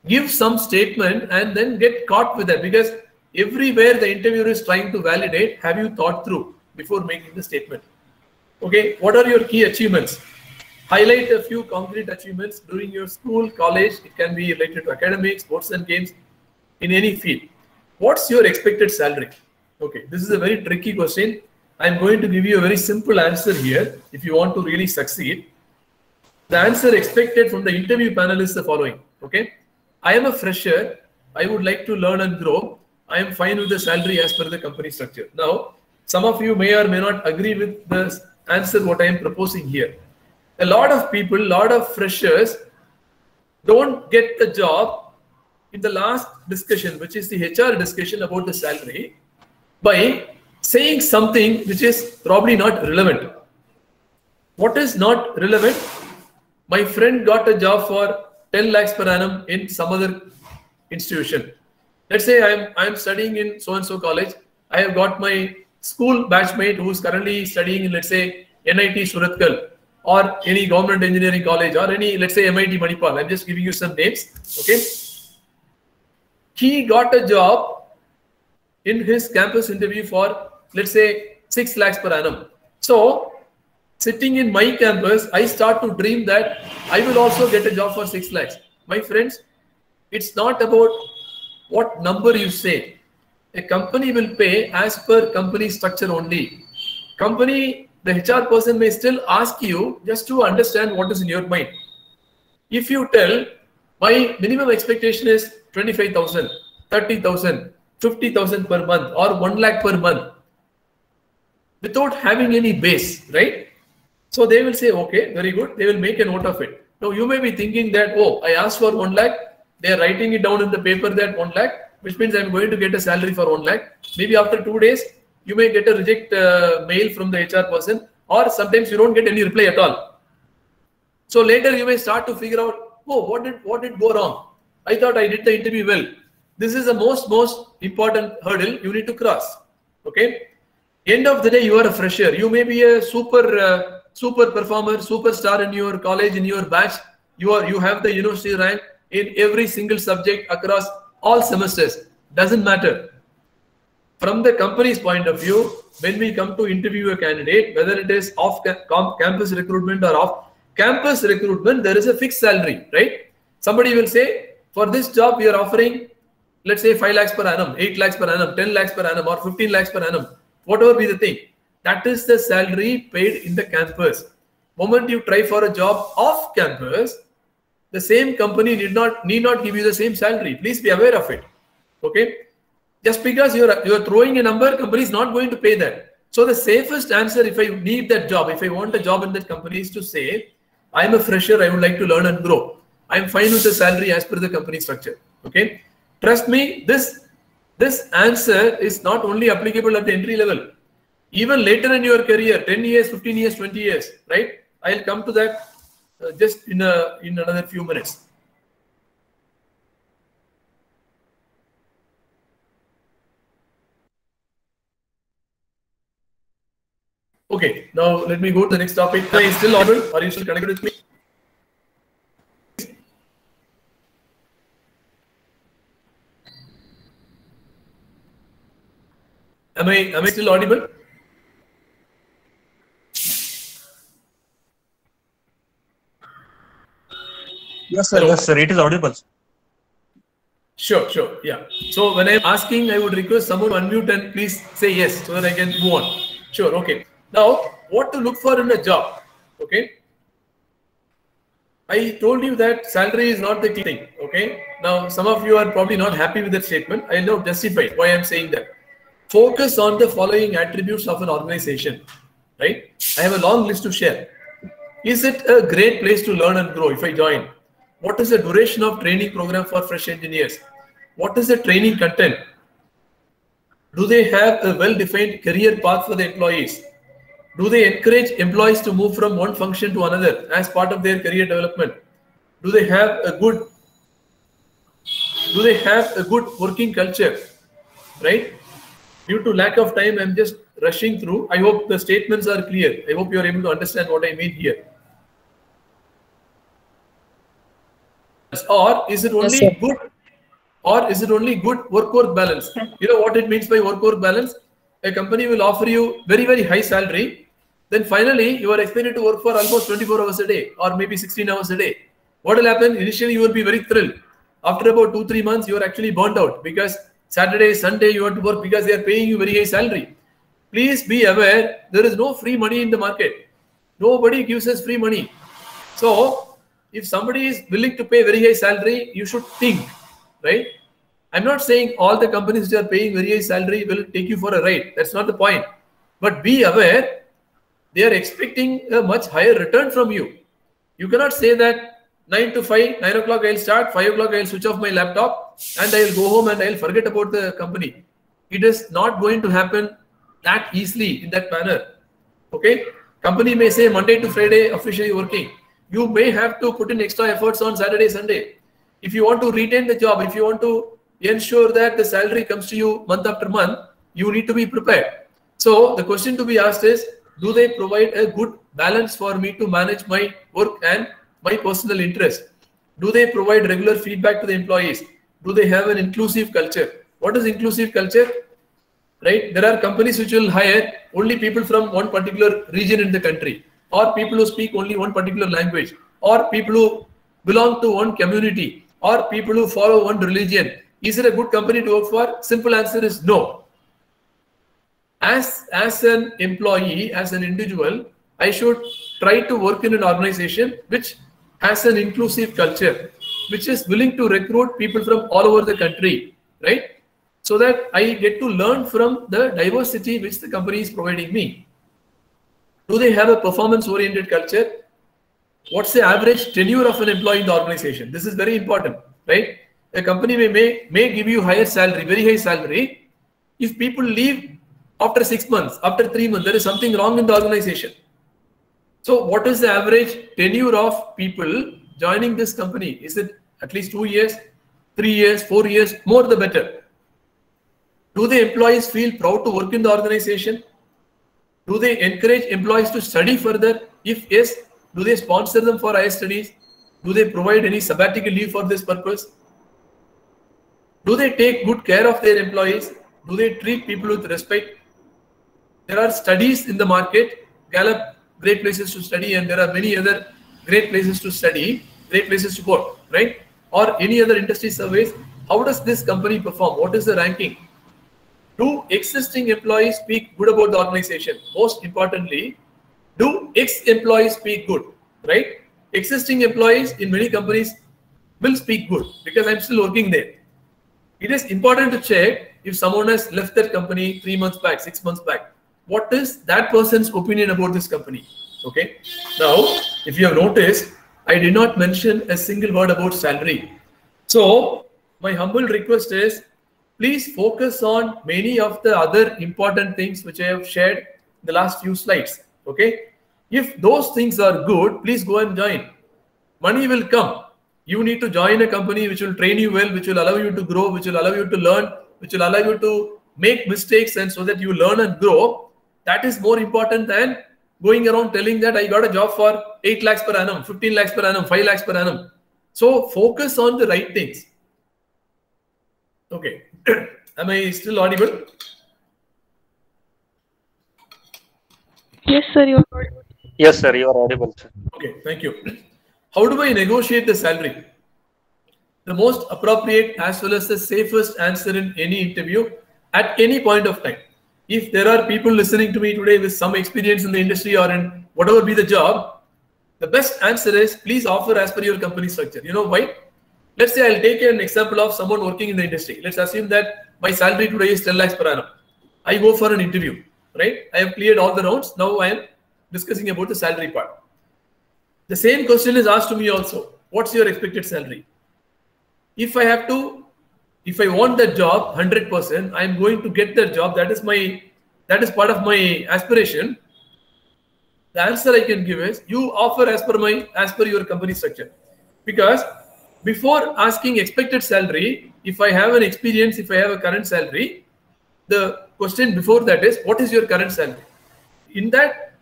give some statement and then get caught with that, because everywhere the interviewer is trying to validate, have you thought through before making the statement? Okay, what are your key achievements? Highlight a few concrete achievements during your school, college. It can be related to academics, sports and games, in any field. What's your expected salary? Okay, this is a very tricky question. I'm going to give you a very simple answer here if you want to really succeed. The answer expected from the interview panel is the following. Okay, I am a fresher. I would like to learn and grow. I am fine with the salary as per the company structure. Now, some of you may or may not agree with the answer what I am proposing here. A lot of people, a lot of freshers don't get the job in the last discussion, which is the HR discussion about the salary, by saying something which is probably not relevant. What is not relevant? My friend got a job for 10 lakhs per annum in some other institution. Let's say I'm studying in so-and-so college. I have got my school batchmate who is currently studying in, let's say, NIT Surathkal, or any government engineering college, or any, let's say, MIT Manipal. I'm just giving you some names. Okay. He got a job in his campus interview for, let's say, 6 lakhs per annum. So, sitting in my campus, I start to dream that I will also get a job for 6 lakhs. My friends, it's not about what number you say. A company will pay as per company structure only. Company, the HR person may still ask you just to understand what is in your mind. If you tell, my minimum expectation is 25,000, 30,000, 50,000 per month, or 1 lakh per month, without having any base, right? So they will say, okay, very good. They will make a note of it. Now you may be thinking that, oh, I asked for 1 lakh. They are writing it down in the paper that 1 lakh, which means I'm going to get a salary for 1 lakh. Maybe after 2 days, you may get a reject mail from the HR person, or sometimes you don't get any reply at all. So later you may start to figure out, oh, what did go wrong? I thought I did the interview well. This is the most important hurdle you need to cross. Okay. End of the day, you are a fresher. You may be a super performer, superstar in your college, in your batch. You have the university rank in every single subject across all semesters. Doesn't matter. From the company's point of view, when we come to interview a candidate, whether it is off campus recruitment or off campus recruitment, there is a fixed salary, right? Somebody will say, for this job, we are offering, let's say, 5 lakhs per annum, 8 lakhs per annum, 10 lakhs per annum, or 15 lakhs per annum, whatever be the thing. That is the salary paid in the campus. Moment you try for a job off campus, the same company need not give you the same salary. Please be aware of it. Okay. Just because you're throwing a number, company is not going to pay that. So the safest answer, if I need that job, if I want a job in that company, is to say, I'm a fresher, I would like to learn and grow. I'm fine with the salary as per the company structure. Okay. Trust me, this answer is not only applicable at the entry level. Even later in your career, 10 years, 15 years, 20 years, right? I'll come to that just in another few minutes. Okay, now let me go to the next topic. Am I still audible? Are you still connected with me? Am I still audible? Yes, sir. Hello. Yes, sir. It is audible. Sure. Yeah. So when I'm asking, I would request someone to unmute and please say yes so that I can move on. Sure. Okay. Now, what to look for in a job? Okay. I told you that salary is not the key thing. Okay. Now, some of you are probably not happy with that statement. I'll now justify why I'm saying that. Focus on the following attributes of an organization. Right. I have a long list to share. Is it a great place to learn and grow if I join? What is the duration of training program for fresh engineers? What is the training content? Do they have a well-defined career path for the employees? Do they encourage employees to move from one function to another as part of their career development? Do they have a good working culture? Right? Due to lack of time, I'm just rushing through. I hope the statements are clear. I hope you are able to understand what I mean here. Or is it only good? Or is it only good work-work balance? You know what it means by work-work balance? A company will offer you very, very high salary. Then finally, you are expected to work for almost 24 hours a day or maybe 16 hours a day. What will happen? Initially, you will be very thrilled. After about 2-3 months, you are actually burnt out because Saturday, Sunday, you have to work because they are paying you very high salary. Please be aware, there is no free money in the market. Nobody gives us free money. So, if somebody is willing to pay very high salary, you should think. Right? I'm not saying all the companies which are paying very high salary will take you for a ride. That's not the point. But be aware, they are expecting a much higher return from you. You cannot say that 9 to 5, 9 o'clock I'll start, 5 o'clock I'll switch off my laptop and I'll go home and I'll forget about the company. It is not going to happen that easily in that manner. Okay? Company may say Monday to Friday officially working. You may have to put in extra efforts on Saturday, Sunday. If you want to retain the job, if you want to ensure that the salary comes to you month after month, you need to be prepared. So the question to be asked is, do they provide a good balance for me to manage my work and my personal interest? Do they provide regular feedback to the employees? Do they have an inclusive culture? What is inclusive culture? Right? There are companies which will hire only people from one particular region in the country, or people who speak only one particular language, or people who belong to one community, or people who follow one religion. Is it a good company to work for? Simple answer is no. As an employee, as an individual, I should try to work in an organization which has an inclusive culture, which is willing to recruit people from all over the country, right? So that I get to learn from the diversity which the company is providing me. Do they have a performance-oriented culture? What's the average tenure of an employee in the organization? This is very important, right? A company may give you higher salary, very high salary. If people leave after 6 months, after 3 months, there is something wrong in the organization. So what is the average tenure of people joining this company? Is it at least 2 years, 3 years, 4 years? More the better. Do the employees feel proud to work in the organization? Do they encourage employees to study further? If yes, do they sponsor them for higher studies? Do they provide any sabbatical leave for this purpose? Do they take good care of their employees? Do they treat people with respect? There are studies in the market, Gallup, great places to study, and there are many other great places to study, great places to work, right? Or any other industry surveys. How does this company perform? What is the ranking? Do existing employees speak good about the organization? Most importantly, do ex-employees speak good, right? Existing employees in many companies will speak good because I'm still working there. It is important to check if someone has left that company 3 months back, 6 months back. What is that person's opinion about this company? Okay. Now, if you have noticed, I did not mention a single word about salary. So, my humble request is, please focus on many of the other important things which I have shared in the last few slides. Okay. If those things are good, please go and join. Money will come. You need to join a company which will train you well, which will allow you to grow, which will allow you to learn, which will allow you to make mistakes, and so that you learn and grow. That is more important than going around telling that I got a job for 8 lakhs per annum, 15 lakhs per annum, 5 lakhs per annum. So focus on the right things. Okay. Am I still audible? Yes, sir, you're audible. Yes, sir, you are audible, sir. Okay, thank you. How do I negotiate the salary? The most appropriate as well as the safest answer in any interview at any point of time. If there are people listening to me today with some experience in the industry or in whatever be the job, the best answer is please offer as per your company structure. You know why? Let's say I'll take an example of someone working in the industry. Let's assume that my salary today is 10 lakhs per annum. I go for an interview, right? I have cleared all the rounds. Now I am discussing about the salary part. The same question is asked to me also. What's your expected salary? If I want that job 100%, I am going to get that job. That is part of my aspiration. The answer I can give is you offer as per your company structure. Because before asking expected salary, if I have an experience, if I have a current salary, the question before that is what is your current salary?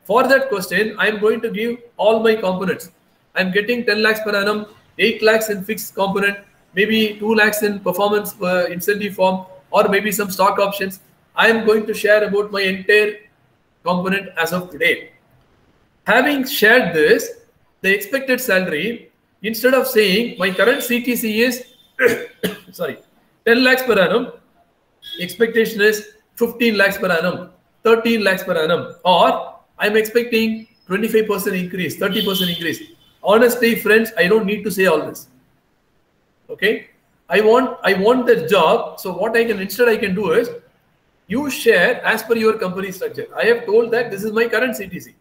For that question, I am going to give all my components. I am getting 10 lakhs per annum, 8 lakhs in fixed component, maybe 2 lakhs in performance incentive form, or maybe some stock options. I am going to share about my entire component as of today. Having shared this, the expected salary, instead of saying my current CTC is 10 lakhs per annum, expectation is 15 lakhs per annum, 13 lakhs per annum, or I'm expecting 25% increase, 30% increase. Honestly, friends, I don't need to say all this. Okay, I want that job. So what I can do is you share as per your company structure. I have told that this is my current CTC.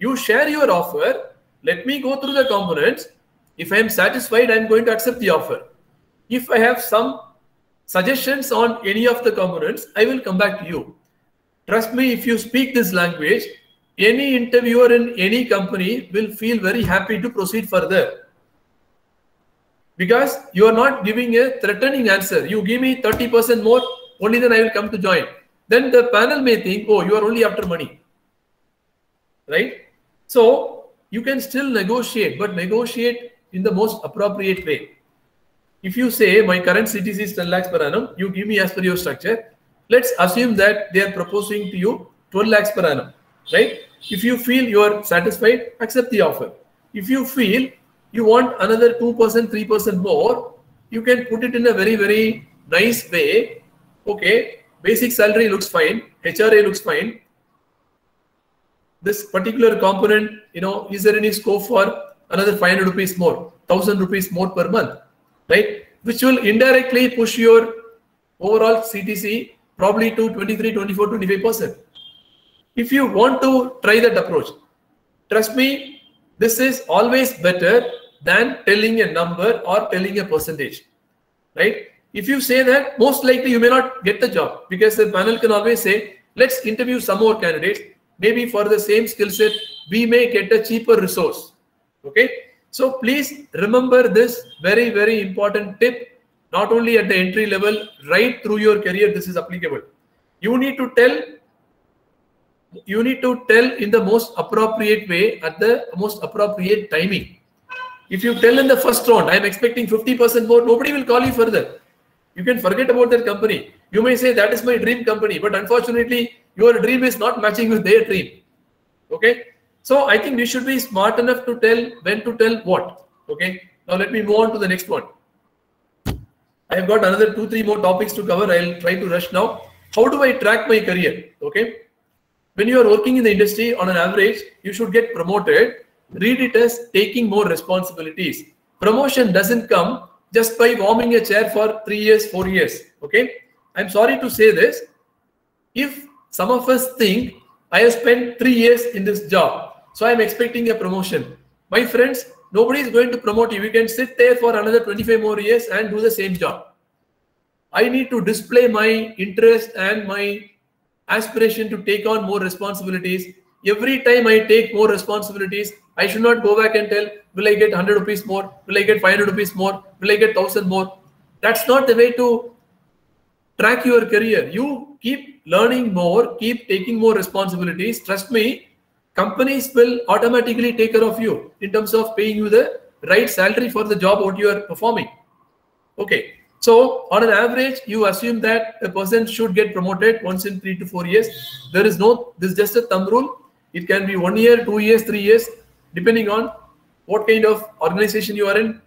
You share your offer. Let me go through the components. If I am satisfied, I am going to accept the offer. If I have some suggestions on any of the components, I will come back to you. Trust me, if you speak this language, any interviewer in any company will feel very happy to proceed further. Because you are not giving a threatening answer. You give me 30% more, only then I will come to join. Then the panel may think, oh, you are only after money. Right? So you can still negotiate, but negotiate in the most appropriate way. If you say my current CTC is 10 lakhs per annum, you give me as per your structure. Let's assume that they are proposing to you 12 lakhs per annum. Right? If you feel you are satisfied, accept the offer. If you feel you want another 2%, 3% more, you can put it in a very, very nice way. Okay, basic salary looks fine, HRA looks fine. This particular component, is there any scope for another 500 rupees more, 1000 rupees more per month, right? Which will indirectly push your overall CTC probably to 23, 24, 25%. If you want to try that approach, trust me, this is always better than telling a number or telling a percentage, right? If you say that, most likely you may not get the job because the panel can always say, let's interview some more candidates. Maybe for the same skill set, we may get a cheaper resource. Okay. So please remember this very, very important tip. Not only at the entry level, right through your career, this is applicable. You need to tell in the most appropriate way at the most appropriate timing. If you tell in the first round, I am expecting 50% more, nobody will call you further. You can forget about that company. You may say that is my dream company, but unfortunately, your dream is not matching with their dream. Okay. So I think we should be smart enough to tell when to tell what. Okay. Now let me move on to the next one. I have got another 2-3 more topics to cover. I'll try to rush now. How do I track my career? Okay. When you are working in the industry, on an average, you should get promoted. Read it as taking more responsibilities. Promotion doesn't come just by warming a chair for 3 years, 4 years. Okay. I'm sorry to say this. If some of us think I have spent 3 years in this job, so I'm expecting a promotion. My friends, nobody is going to promote you. You can sit there for another 25 more years and do the same job. I need to display my interest and my aspiration to take on more responsibilities. Every time I take more responsibilities, I should not go back and tell, will I get 100 rupees more? Will I get 500 rupees more? Will I get 1000 more? That's not the way to track your career. You keep learning more, keep taking more responsibilities, trust me, companies will automatically take care of you in terms of paying you the right salary for the job what you are performing. Okay. So on an average, you assume that a person should get promoted once in 3 to 4 years. There is this is just a thumb rule. It can be 1 year, 2 years, 3 years, depending on what kind of organization you are in,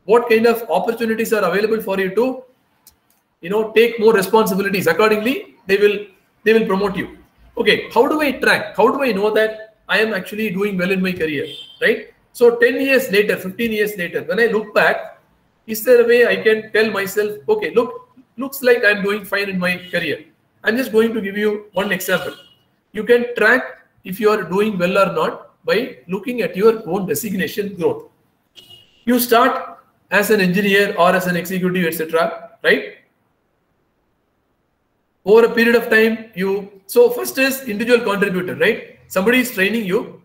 what kind of opportunities are available for you to, take more responsibilities. Accordingly, they will promote you. Okay, how do I track? How do I know that I am actually doing well in my career, right? So 10 years later, 15 years later, when I look back, is there a way I can tell myself, okay, looks like I'm doing fine in my career. I'm just going to give you one example. You can track if you are doing well or not by looking at your own designation growth. You start as an engineer or as an executive, etc., right? Over a period of time, so first is individual contributor, right? Somebody is training you,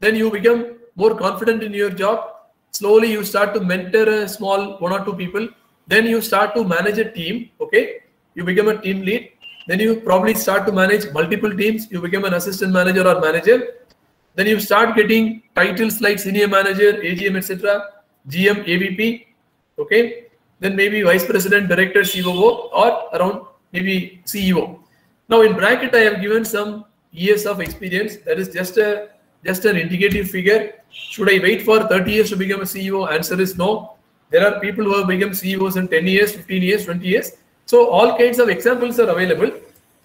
then you become more confident in your job. Slowly you start to mentor a small 1 or 2 people. Then you start to manage a team, okay? You become a team lead. Then you probably start to manage multiple teams. You become an assistant manager or manager. Then you start getting titles like senior manager, AGM, etc., GM, AVP, okay? Then maybe vice president, director, COO, or around maybe CEO. Now in bracket, I have given some years of experience. That is just an indicative figure. Should I wait for 30 years to become a CEO? Answer is no. There are people who have become CEOs in 10 years, 15 years, 20 years. So all kinds of examples are available.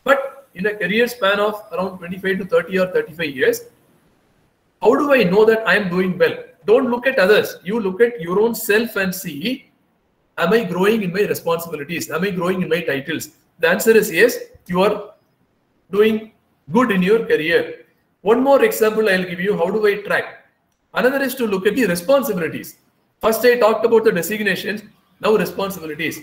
But in a career span of around 25 to 30 or 35 years, how do I know that I am doing well? Don't look at others. You look at your own self and see, am I growing in my responsibilities? Am I growing in my titles? The answer is yes, you are doing good in your career. One more example I'll give you. How do I track? Another is to look at the responsibilities. First, I talked about the designations. Now, responsibilities.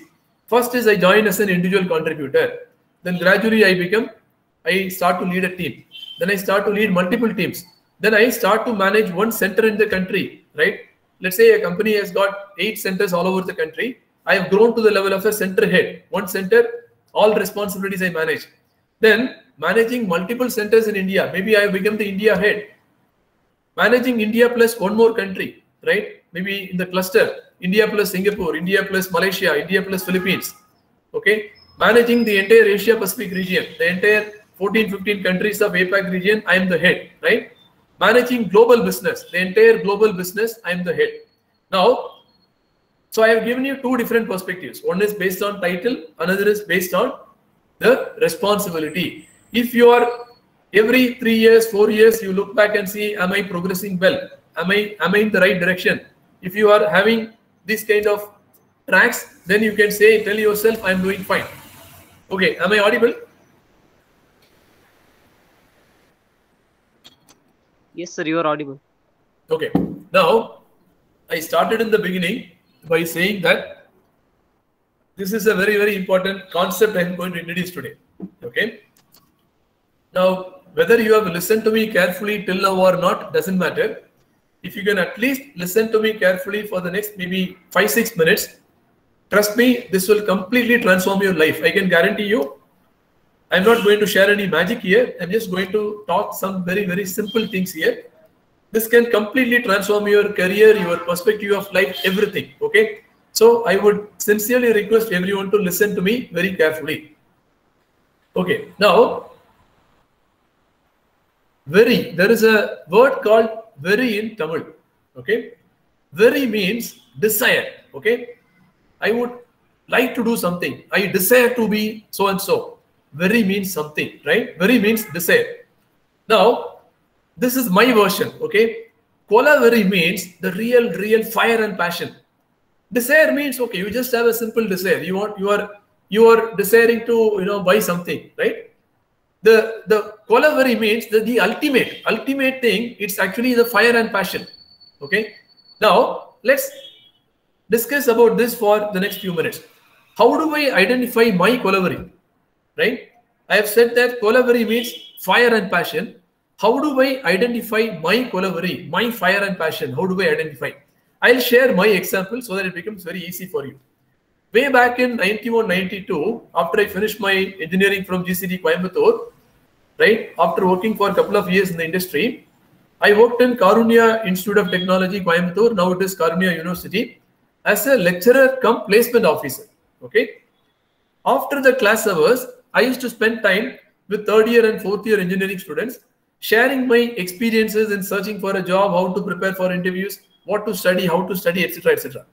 First is I join as an individual contributor. Then gradually I start to lead a team. Then I start to lead multiple teams. Then I start to manage one center in the country, right? Let's say a company has got 8 centers all over the country. I have grown to the level of a center head. One center, all responsibilities I manage. Then managing multiple centers in India. Maybe I have become the India head. Managing India plus one more country, right? Maybe in the cluster, India plus Singapore, India plus Malaysia, India plus Philippines. Okay. Managing the entire Asia Pacific region, the entire 14, 15 countries of APAC region, I am the head, right? Managing global business, the entire global business, I am the head. Now, so I have given you 2 different perspectives. One is based on title, another is based on the responsibility. If you are every 3 years, 4 years, you look back and see, am I progressing well? Am I in the right direction? If you are having this kind of tracks, then you can tell yourself, I'm doing fine. Okay, am I audible? Yes, sir, you are audible. Okay, now I started in the beginning by saying that this is a very, very important concept I am going to introduce today. Okay. Now, whether you have listened to me carefully till now or not, doesn't matter. If you can at least listen to me carefully for the next maybe 5-6 minutes, trust me, this will completely transform your life. I can guarantee you. I'm not going to share any magic here. I'm just going to talk some very, very simple things here. This can completely transform your career, your perspective of life, everything. Okay. So I would sincerely request everyone to listen to me very carefully. Okay. Now, very, there is a word called very in Tamil. Okay. Very means desire. Okay. I would like to do something. I desire to be so and so. Very means something, right? Very means desire. Now, this is my version. Okay. Kola very means the real fire and passion. Desire means, okay, you just have a simple desire. You are desiring to buy something, right? The Kolaveri means the ultimate thing. It's actually the fire and passion. Okay. Now let's discuss about this for the next few minutes. How do I identify my Kolaveri? Right? I have said that Kolaveri means fire and passion. How do I identify my Kolaveri, my fire and passion? How do I identify? I'll share my example so that it becomes very easy for you. way back in 91, 92, after I finished my engineering from GCD Coimbatore, right, after working for a couple of years in the industry, I worked in Karunya Institute of Technology, Coimbatore. Now it is Karunya University, as a lecturer cum placement officer. Okay. After the class hours, I used to spend time with third year and fourth year engineering students, sharing my experiences in searching for a job, how to prepare for interviews, what to study, how to study, etc., etc.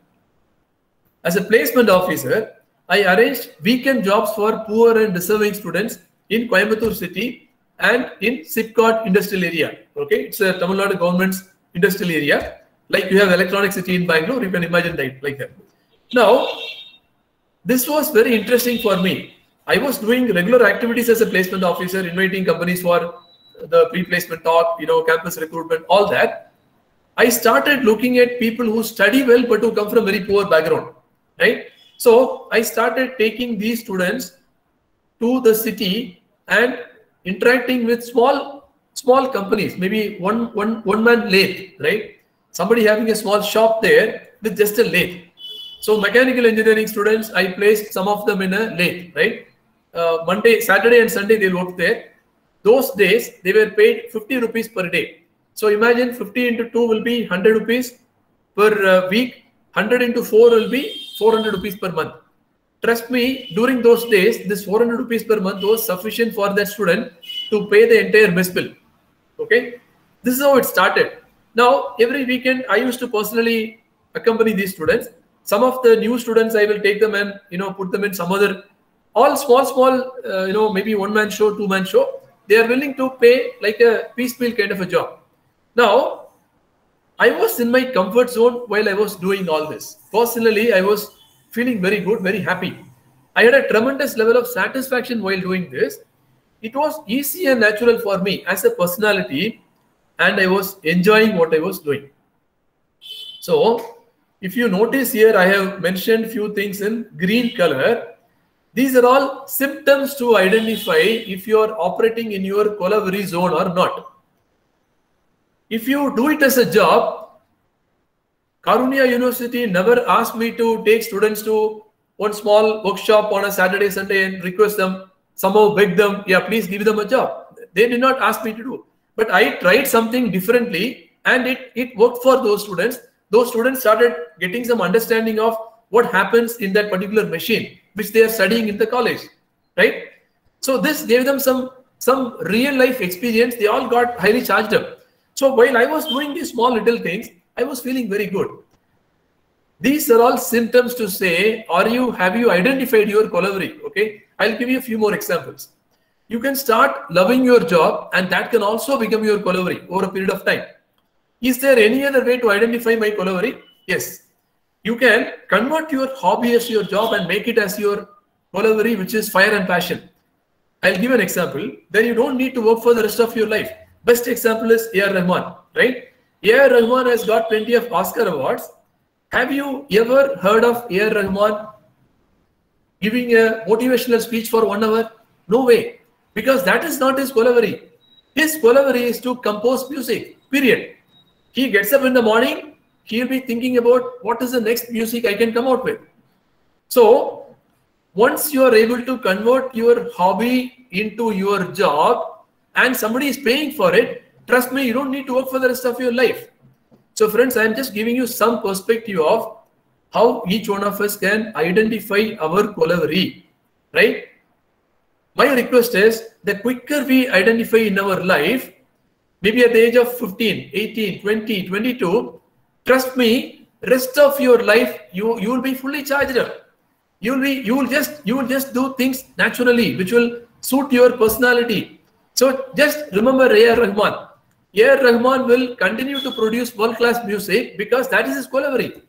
As a placement officer, I arranged weekend jobs for poor and deserving students in Coimbatore city and in Sipcot industrial area. Okay, it's a Tamil Nadu government's industrial area. Like you have Electronic City in Bangalore, you can imagine that like that. Now, this was very interesting for me. I was doing regular activities as a placement officer, inviting companies for the pre-placement talk, campus recruitment, all that. I started looking at people who study well but who come from very poor background, right? So I started taking these students to the city and interacting with small companies, maybe one man lathe, right? Somebody having a small shop there with just a lathe. So mechanical engineering students, I placed some of them in a lathe, right? Monday, Saturday and Sunday they'll work there. Those days they were paid 50 rupees per day. So imagine 50 into 2 will be 100 rupees per week. 100 into 4 will be 400 rupees per month. Trust me, during those days, this 400 rupees per month was sufficient for that student to pay the entire mess bill. Okay, this is how it started. Now, every weekend, I used to personally accompany these students. Some of the new students, I will take them and put them in some other, all small, maybe one-man show, two-man show. They are willing to pay like a piecemeal kind of a job. Now, I was in my comfort zone while I was doing all this. Personally, I was feeling very good, very happy. I had a tremendous level of satisfaction while doing this. It was easy and natural for me as a personality, and I was enjoying what I was doing. So, if you notice here, I have mentioned few things in green color. These are all symptoms to identify if you are operating in your Kolabari zone or not. If you do it as a job, Karunya University never asked me to take students to one small workshop on a Saturday, Sunday and request them, somehow beg them, yeah, please give them a job. They did not ask me to do. But I tried something differently and it worked for those students. Those students started getting some understanding of what happens in that particular machine, which they are studying in the college, right? So this gave them some real life experience. They all got highly charged up. So while I was doing these small little things, I was feeling very good. These are all symptoms to say, have you identified your Kolabari? Okay, I'll give you a few more examples. You can start loving your job and that can also become your Kolabari over a period of time. Is there any other way to identify my Kolabari? Yes. You can convert your hobby as your job and make it as your Kolabari, which is fire and passion. I'll give an example. Then you don't need to work for the rest of your life. Best example is A.R. Rahman, right? A.R. Rahman has got plenty of Oscar awards. Have you ever heard of A.R. Rahman giving a motivational speech for 1 hour? No way. Because that is not his Kolabari. His Kolabari is to compose music, period. He gets up in the morning, he'll be thinking about what is the next music I can come out with. So, once you are able to convert your hobby into your job and somebody is paying for it, trust me, you don't need to work for the rest of your life. So friends, I am just giving you some perspective of how each one of us can identify our Kolabari, right? My request is the quicker we identify in our life, maybe at the age of 15, 18, 20, 22, trust me, rest of your life, you will be fully charged up. You will just do things naturally, which will suit your personality. So just remember A.R. Rahman. A.R. Rahman will continue to produce world-class music because that is his Kolabari.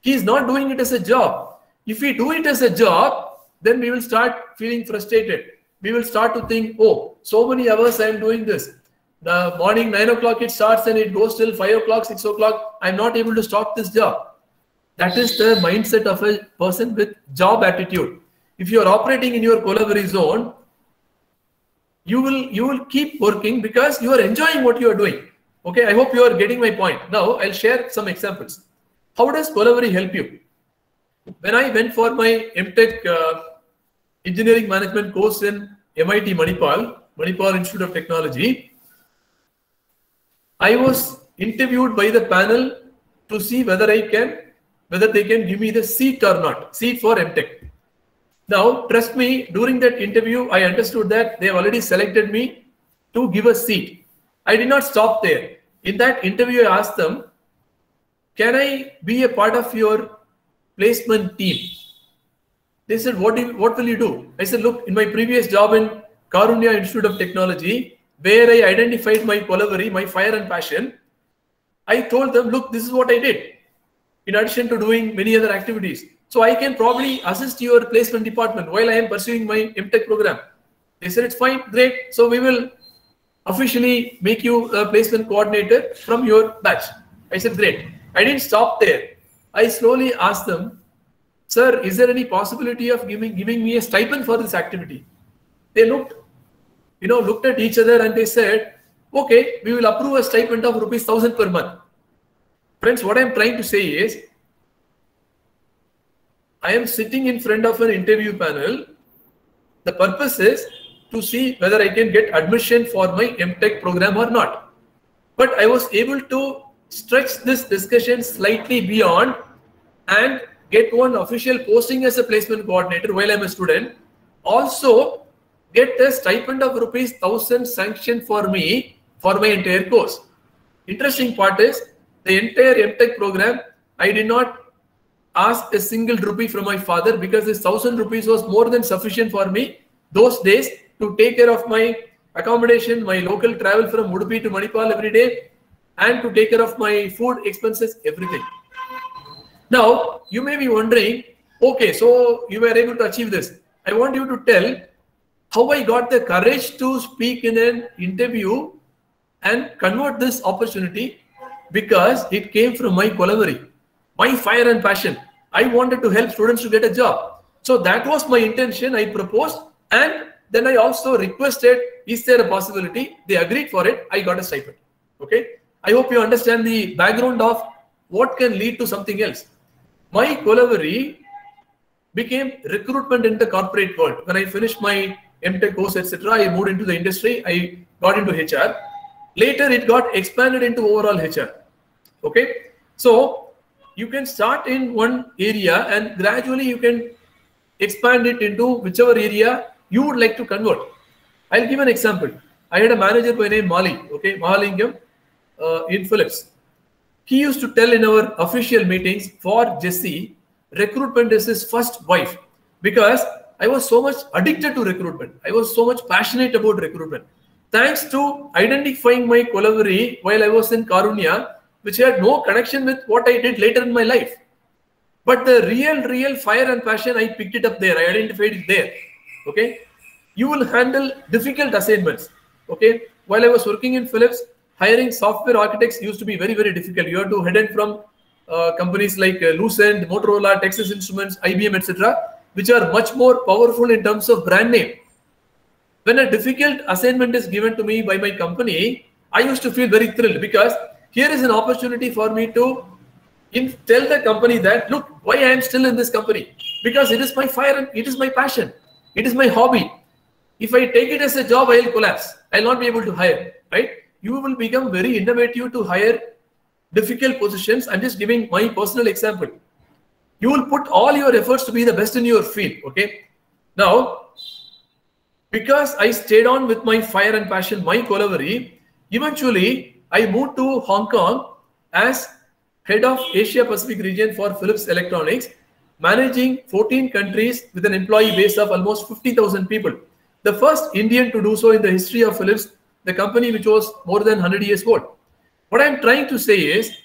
He is not doing it as a job. If we do it as a job, then we will start feeling frustrated. We will start to think, oh, so many hours I am doing this. The morning 9 o'clock it starts and it goes till 5 o'clock, 6 o'clock. I am not able to stop this job. That is the mindset of a person with job attitude. If you are operating in your Kolabari zone, you will keep working because you are enjoying what you are doing. Okay, I hope you are getting my point. Now, I'll share some examples. How does Kolabari help you? when I went for my MTech engineering management course in MIT Manipal Institute of Technology, I was interviewed by the panel to see whether they can give me the seat or not, seat for MTech. Now, trust me, during that interview, I understood that they have already selected me to give a seat. I did not stop there. In that interview, I asked them, can I be a part of your placement team? They said, what will you do? I said, look, in my previous job in Karunya Institute of Technology, where I identified my Kolaveri, my fire and passion, I told them, look, this is what I did, in addition to doing many other activities. So I can probably assist your placement department while I am pursuing my MTech program. They said, it's fine, great. So we will officially make you a placement coordinator from your batch. I said, great. I didn't stop there. I slowly asked them, sir, is there any possibility of giving me a stipend for this activity? They looked at each other and they said, okay, we will approve a stipend of rupees 1,000 per month. Friends, what I'm trying to say is, I am sitting in front of an interview panel. The purpose is to see whether I can get admission for my MTech program or not. But I was able to stretch this discussion slightly beyond and get one official posting as a placement coordinator while I'm a student. Also, get a stipend of rupees 1,000 sanctioned for me for my entire course. Interesting part is, the entire MTech program, I did not ask a single rupee from my father, because this 1,000 rupees was more than sufficient for me those days to take care of my accommodation, my local travel from Udupi to Manipal every day, and to take care of my food expenses, everything. Now, you may be wondering, okay, so you were able to achieve this. I want you to tell how I got the courage to speak in an interview and convert this opportunity, because it came from my Kolaveri, my fire and passion. I wanted to help students to get a job. So that was my intention. I proposed, and then I also requested, is there a possibility? They agreed for it. I got a stipend. Okay. I hope you understand the background of what can lead to something else. My Kolaveri became recruitment in the corporate world. When I finished my MTech course, etc., I moved into the industry. I got into HR. Later, it got expanded into overall HR. Okay. So you can start in one area and gradually you can expand it into whichever area you would like to convert. I'll give an example. I had a manager by name Mali, okay, Mahalingam, in Philips. He used to tell in our official meetings, for Jessy, recruitment is his first wife, because I was so much addicted to recruitment. I was so much passionate about recruitment. Thanks to identifying my Kolaveri while I was in Karunya, which had no connection with what I did later in my life. But the real fire and passion, I picked it up there. I identified it there. Okay. You will handle difficult assignments. Okay. While I was working in Philips, hiring software architects used to be very, very difficult. You have to head in from companies like Lucent, Motorola, Texas Instruments, IBM, etc., which are much more powerful in terms of brand name. When a difficult assignment is given to me by my company, I used to feel very thrilled, because here is an opportunity for me to tell the company that, look, why I am still in this company, because it is my fire and it is my passion. It is my hobby. If I take it as a job, I will collapse. I will not be able to hire, right? You will become very innovative to hire difficult positions. I'm just giving my personal example. You will put all your efforts to be the best in your field, okay? Now, because I stayed on with my fire and passion, my Kolaveri, eventually I moved to Hong Kong as head of Asia Pacific region for Philips Electronics, managing 14 countries with an employee base of almost 50,000 people. The first Indian to do so in the history of Philips, the company which was more than 100 years old. What I'm trying to say is,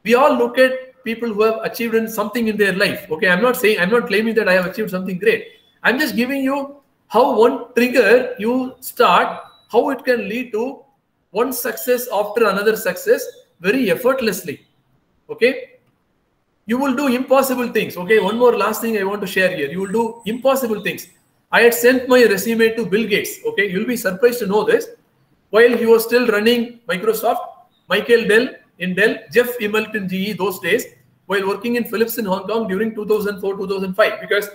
we all look at people who have achieved something in their life. Okay, I'm not claiming that I have achieved something great. I'm just giving you how one trigger you start, how it can lead to one success after another success very effortlessly. Okay, you will do impossible things. Okay, one more last thing I want to share here. You will do impossible things. I had sent my resume to Bill Gates. Okay, you'll be surprised to know this. While he was still running Microsoft, Michael Dell in Dell, Jeff Immelt in GE those days, while working in Philips in Hong Kong during 2004-2005 because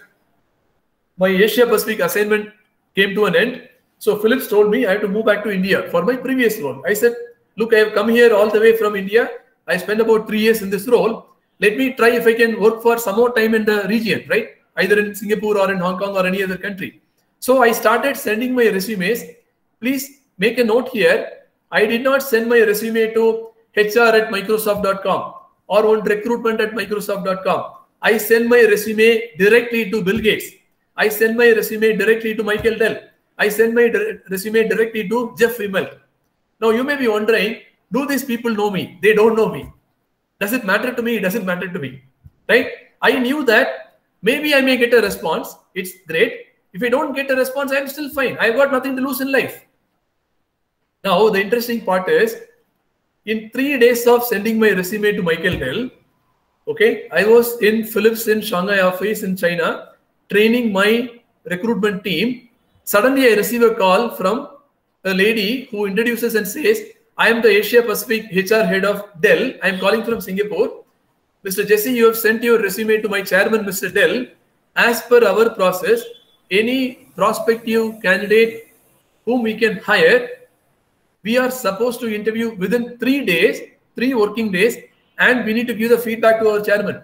my Asia Pacific assignment came to an end. So Philips told me I have to move back to India for my previous role. I said, look, I have come here all the way from India. I spent about 3 years in this role. Let me try if I can work for some more time in the region, right? Either in Singapore or in Hong Kong or any other country. So I started sending my resumes. Please make a note here. I did not send my resume to hr@microsoft.com or on recruitment@microsoft.com. I send my resume directly to Bill Gates. I send my resume directly to Michael Dell. I send my resume directly to Jeff Immelt. Now you may be wondering, do these people know me? They don't know me. Does it matter to me? It doesn't matter to me, right? I knew that maybe I may get a response. It's great. If I don't get a response, I'm still fine. I've got nothing to lose in life. Now, the interesting part is, in 3 days of sending my resume to Michael Dell, okay, I was in Philips in Shanghai office in China, training my recruitment team. Suddenly, I receive a call from a lady who introduces and says, I am the Asia Pacific HR head of Dell. I am calling from Singapore. Mr. Jessy, you have sent your resume to my chairman, Mr. Dell. As per our process, any prospective candidate whom we can hire, we are supposed to interview within 3 days, 3 working days, and we need to give the feedback to our chairman.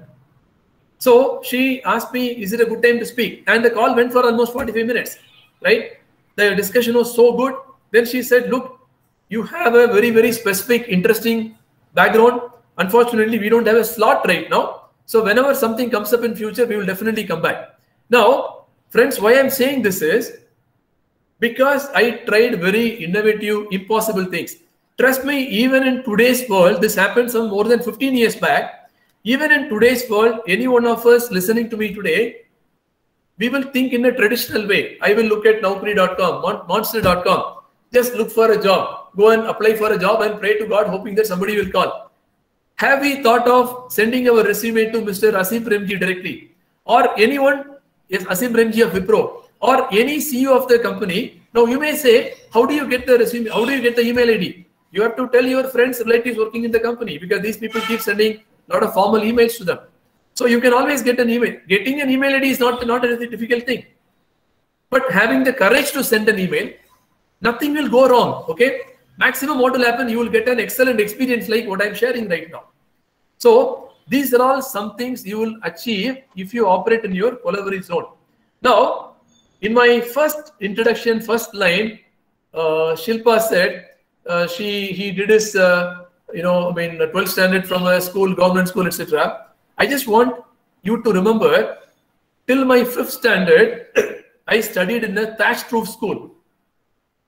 So she asked me, is it a good time to speak? And the call went for almost 45 minutes, right? The discussion was so good. Then she said, look, you have a very, very specific, interesting background. Unfortunately, we don't have a slot right now. So whenever something comes up in future, we will definitely come back. Now, friends, why I'm saying this is because I tried very innovative, impossible things. Trust me, even in today's world, this happened some more than 15 years back. Even in today's world, any one of us listening to me today, we will think in a traditional way. I will look at Naukri.com, Monster.com. Just look for a job. Go and apply for a job and pray to God, hoping that somebody will call. Have we thought of sending our resume to Mr. Asim Premji directly? Or anyone, yes, Asim Premji of Wipro, or any CEO of the company? Now you may say, how do you get the resume? How do you get the email ID? You have to tell your friends, relatives working in the company, because these people keep sending a lot of formal emails to them. So you can always get an email. Getting an email ID is not a difficult thing. But having the courage to send an email, nothing will go wrong, okay? Maximum what will happen, you will get an excellent experience like what I'm sharing right now. So these are all some things you will achieve if you operate in your Collaborate zone. Now, in my first introduction, first line, Shilpa said he did his 12th standard from a school, government school, etc. I just want you to remember, till my 5th standard, I studied in a thatched roof school.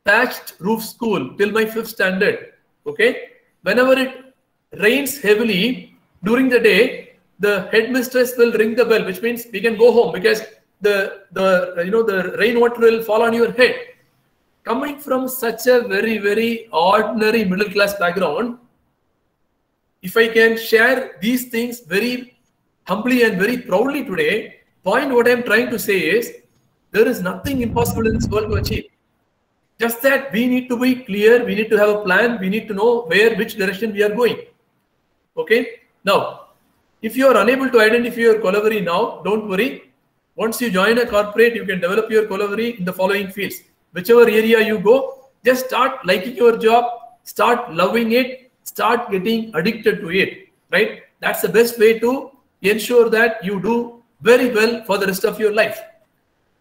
Thatched roof school till my 5th standard. Okay. Whenever it rains heavily during the day, the headmistress will ring the bell, which means we can go home because the rainwater will fall on your head. Coming from such a very, very ordinary middle class background, if I can share these things very humbly and very proudly today, point what I'm trying to say is there is nothing impossible in this world to achieve. Just that we need to be clear, we need to have a plan, we need to know which direction we are going. Okay. Now, if you are unable to identify your Collaborate now, don't worry. Once you join a corporate, you can develop your Collaborate in the following fields. Whichever area you go, just start liking your job, start loving it, start getting addicted to it, right? That's the best way to ensure that you do very well for the rest of your life.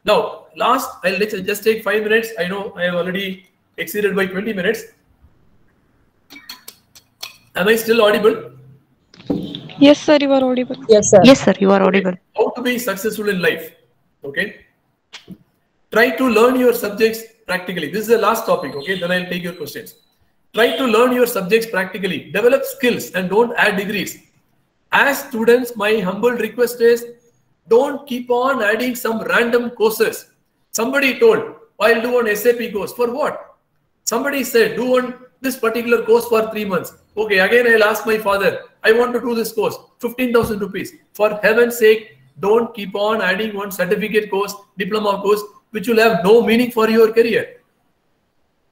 Now, I'll just take 5 minutes. I know I have already exceeded by 20 minutes. Am I still audible? Yes, sir, you are audible. Yes, sir. Yes, sir, you are audible. How to be successful in life? Okay. Try to learn your subjects practically. This is the last topic. Okay. Then I'll take your questions. Try to learn your subjects practically. Develop skills and don't add degrees. As students, my humble request is don't keep on adding some random courses. Somebody told, I'll do an SAP course. For what? Somebody said, do this particular course for 3 months. Okay, again, I'll ask my father, I want to do this course, 15,000 rupees. For heaven's sake, don't keep on adding one certificate course, diploma course, which will have no meaning for your career.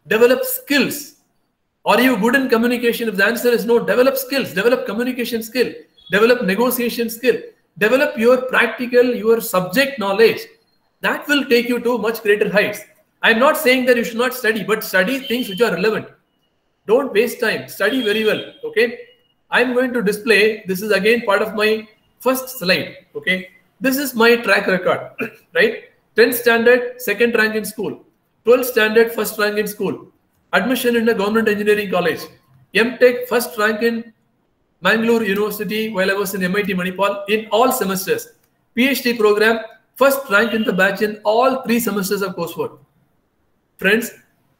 Develop skills. Are you good in communication? If the answer is no, develop skills, develop communication skill. develop negotiation skill, develop your practical, your subject knowledge. That will take you to much greater heights. I'm not saying that you should not study, but study things which are relevant. Don't waste time. Study very well. Okay. I'm going to display. This is again part of my first slide. Okay. This is my track record. Right. 10th standard, second rank in school. 12th standard, first rank in school. Admission in a government engineering college. M.Tech, first rank in Mangalore University while I was in MIT Manipal in all semesters. PhD program, first rank in the batch in all 3 semesters of coursework. Friends,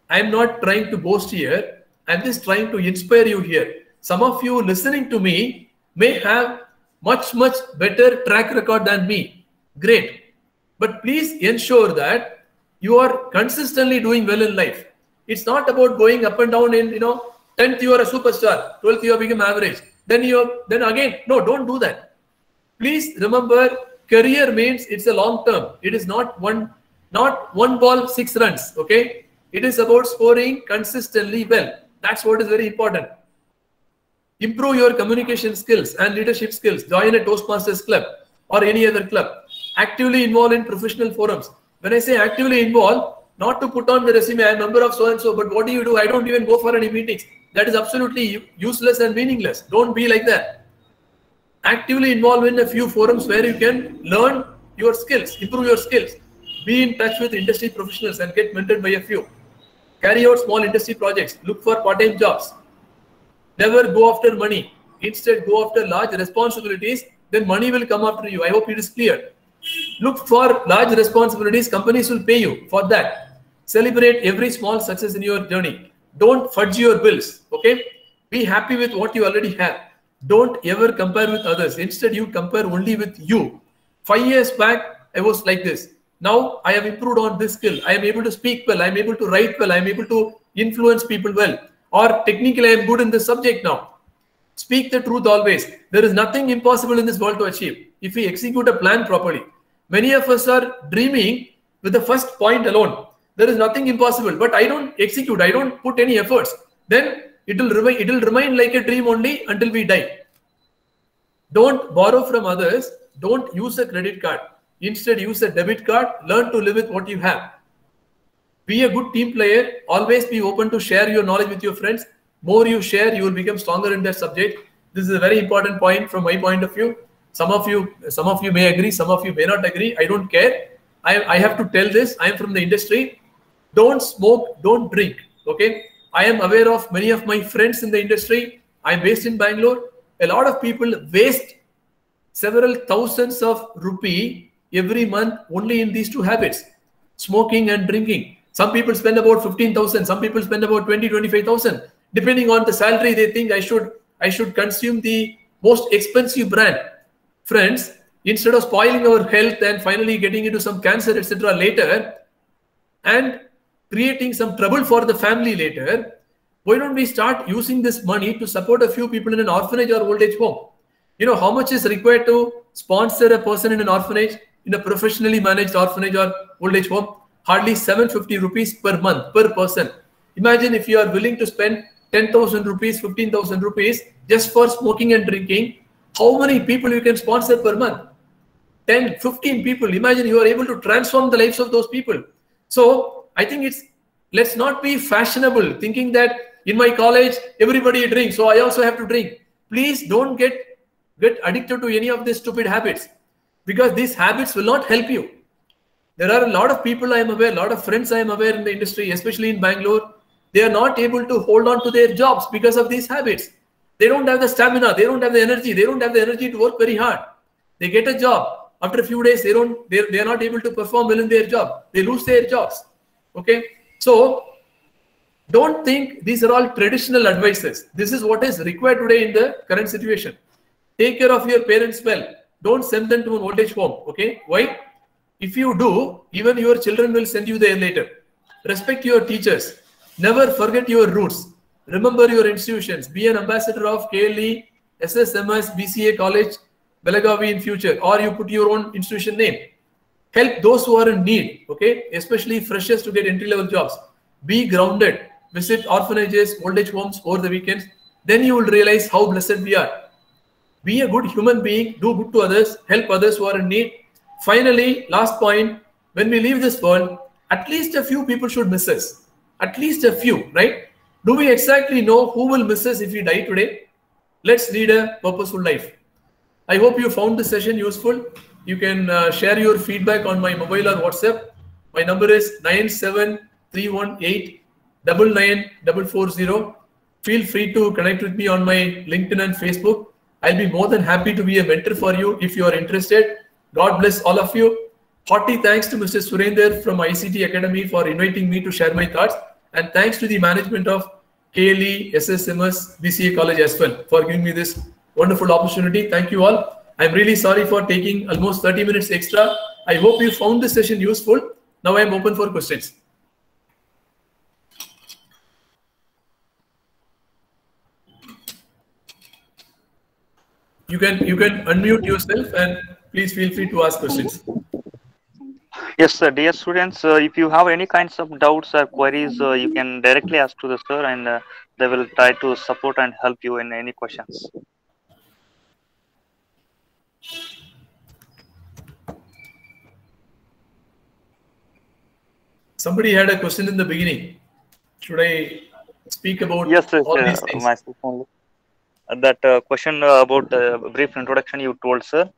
I am not trying to boast here. I am just trying to inspire you here. Some of you listening to me may have much better track record than me. Great. But please ensure that you are consistently doing well in life. It's not about going up and down in, 10th you are a superstar, 12th you have become average. Then again, no, don't do that. Please remember, career means it's a long term. It is not one ball, 6 runs. Okay. It is about scoring consistently well. That's what is very important. Improve your communication skills and leadership skills. Join a Toastmasters club or any other club. Actively involved in professional forums. When I say actively involved, not to put on the resume, I am a member of so-and-so, but what do? I don't even go for any meetings. That is absolutely useless and meaningless. Don't be like that. Actively involved in a few forums where you can learn your skills, improve your skills. Be in touch with industry professionals and get mentored by a few. Carry out small industry projects. Look for part-time jobs. Never go after money. Instead, go after large responsibilities. Then money will come after you. I hope it is clear. Look for large responsibilities. Companies will pay you for that. Celebrate every small success in your journey. Don't fudge your bills. Okay? Be happy with what you already have. Don't ever compare with others. Instead, you compare only with you. 5 years back, I was like this. Now, I have improved on this skill. I am able to speak well. I am able to write well. I am able to influence people well. Or technically, I am good in this subject now. Speak the truth always. There is nothing impossible in this world to achieve if we execute a plan properly. Many of us are dreaming with the first point alone. There is nothing impossible, but I don't execute. I don't put any efforts. Then it will remain like a dream only until we die. Don't borrow from others. Don't use a credit card. Instead, use a debit card. Learn to live with what you have. Be a good team player. Always be open to share your knowledge with your friends. More you share, you will become stronger in that subject. This is a very important point from my point of view. Some of you may agree, some of you may not agree. I don't care. I have to tell this. I am from the industry. Don't smoke, don't drink. Okay. I am aware of many of my friends in the industry. I am based in Bangalore. A lot of people waste several thousands of rupees every month only in these 2 habits, smoking and drinking. Some people spend about 15,000. Some people spend about 20, 25,000. Depending on the salary, they think I should consume the most expensive brand. Friends, instead of spoiling our health and finally getting into some cancer, etc. later, and creating some trouble for the family later, why don't we start using this money to support a few people in an orphanage or old age home? You know how much is required to sponsor a person in an orphanage, in a professionally managed orphanage or old age home? Hardly 750 rupees per month per person. Imagine if you are willing to spend 10,000 rupees, 15,000 rupees just for smoking and drinking, how many people you can sponsor per month? 10, 15 people. Imagine you are able to transform the lives of those people. So I think let's not be fashionable thinking that in my college, everybody drinks, so I also have to drink. Please don't get addicted to any of these stupid habits, because these habits will not help you. There are a lot of people I am aware, a lot of friends I am aware in the industry, especially in Bangalore. They are not able to hold on to their jobs because of these habits. They don't have the stamina. They don't have the energy. They don't have the energy to work very hard. They get a job. After a few days, they are not able to perform well in their job. They lose their jobs. Okay. So don't think these are all traditional advices. This is what is required today in the current situation. Take care of your parents well. Don't send them to an old age home. Okay. Why? If you do, even your children will send you there later. Respect your teachers. Never forget your roots. Remember your institutions. Be an ambassador of KLE, SSMS, BCA College, Belagavi in future, or you put your own institution name. Help those who are in need, okay? Especially freshers to get entry-level jobs. Be grounded. Visit orphanages, old age homes over the weekends. Then you will realize how blessed we are. be a good human being, do good to others, help others who are in need. Finally, last point, when we leave this world, at least a few people should miss us. At least a few, right? Do we exactly know who will miss us if we die today? Let's lead a purposeful life. I hope you found this session useful. You can share your feedback on my mobile or WhatsApp. My number is 97318 Feel free to connect with me on my LinkedIn and Facebook. I'll be more than happy to be a mentor for you if you are interested. God bless all of you. Hearty thanks to Mr. Surender from ICT Academy for inviting me to share my thoughts. And thanks to the management of KLE, SSMS, BCA College as well for giving me this wonderful opportunity. Thank you all. I'm really sorry for taking almost 30 minutes extra. I hope you found this session useful. Now I'm open for questions. You can unmute yourself and please feel free to ask questions. Yes, sir. Dear students, if you have any kinds of doubts or queries, you can directly ask to the sir, and they will try to support and help you in any questions. Somebody had a question in the beginning. Should I speak about all these things? Myself only. That question about brief introduction you told, sir,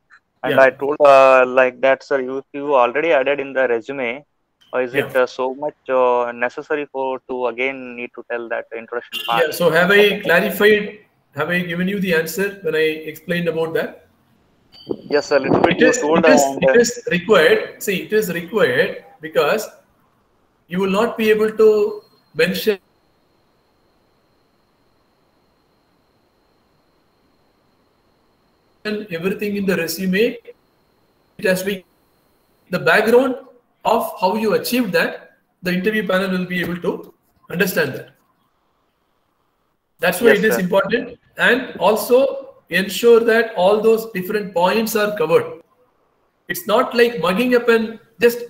and I told like that, sir. You already added in the resume. Is it so much necessary to again need to tell that introduction part? Yeah. So have I clarified? Have I given you the answer when I explained about that? Yes, a little bit. It is required. See, it is required because you will not be able to mention everything in the resume. It has to be the background of how you achieved that. The interview panel will be able to understand that. That's why it is important, and also ensure that all those different points are covered. It's not like mugging up and just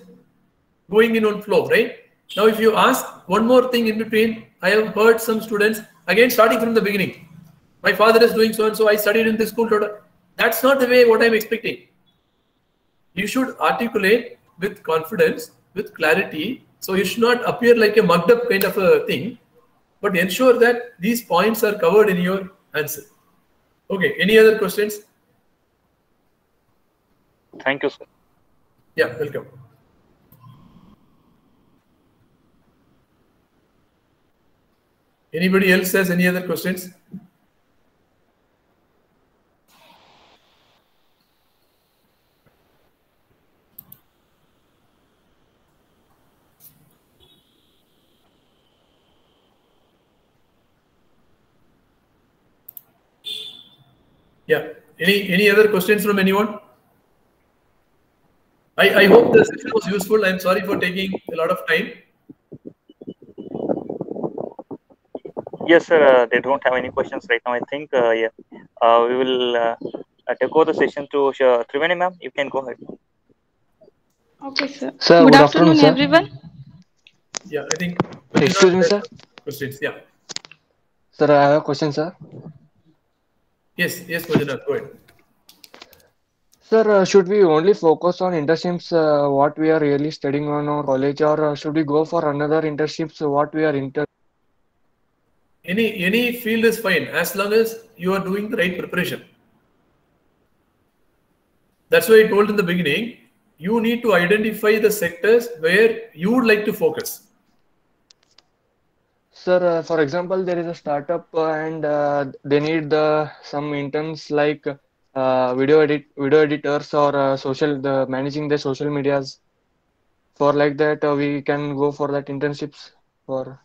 going in on flow, right? Now, if you ask one more thing in between, I have heard some students, again starting from the beginning, my father is doing so and so, I studied in this school. That's not the way what I'm expecting. You should articulate with confidence, with clarity. So you should not appear like a mugged up kind of a thing, but ensure that these points are covered in your answer. Okay, any other questions? Thank you, sir. Yeah, welcome. Anybody else has any other questions? Yeah. Any other questions from anyone? I hope the session was useful. I'm sorry for taking a lot of time. Yes, sir. They don't have any questions right now. I think, we will take over the session to Triveni ma'am. You can go ahead. Okay, sir. Sir, Good afternoon, sir. everyone. Yeah, I think. Excuse me, sir. Questions. Yeah. Sir, I have a question, sir. Yes, Manjunath, go ahead. Sir, should we only focus on internships, what we are really studying on our college, or should we go for another internships, what we are Any field is fine as long as you are doing the right preparation. That's why I told in the beginning, you need to identify the sectors where you would like to focus. Sir, for example, there is a startup and they need some interns like video editors or managing the social medias. For like that, we can go for that internships for.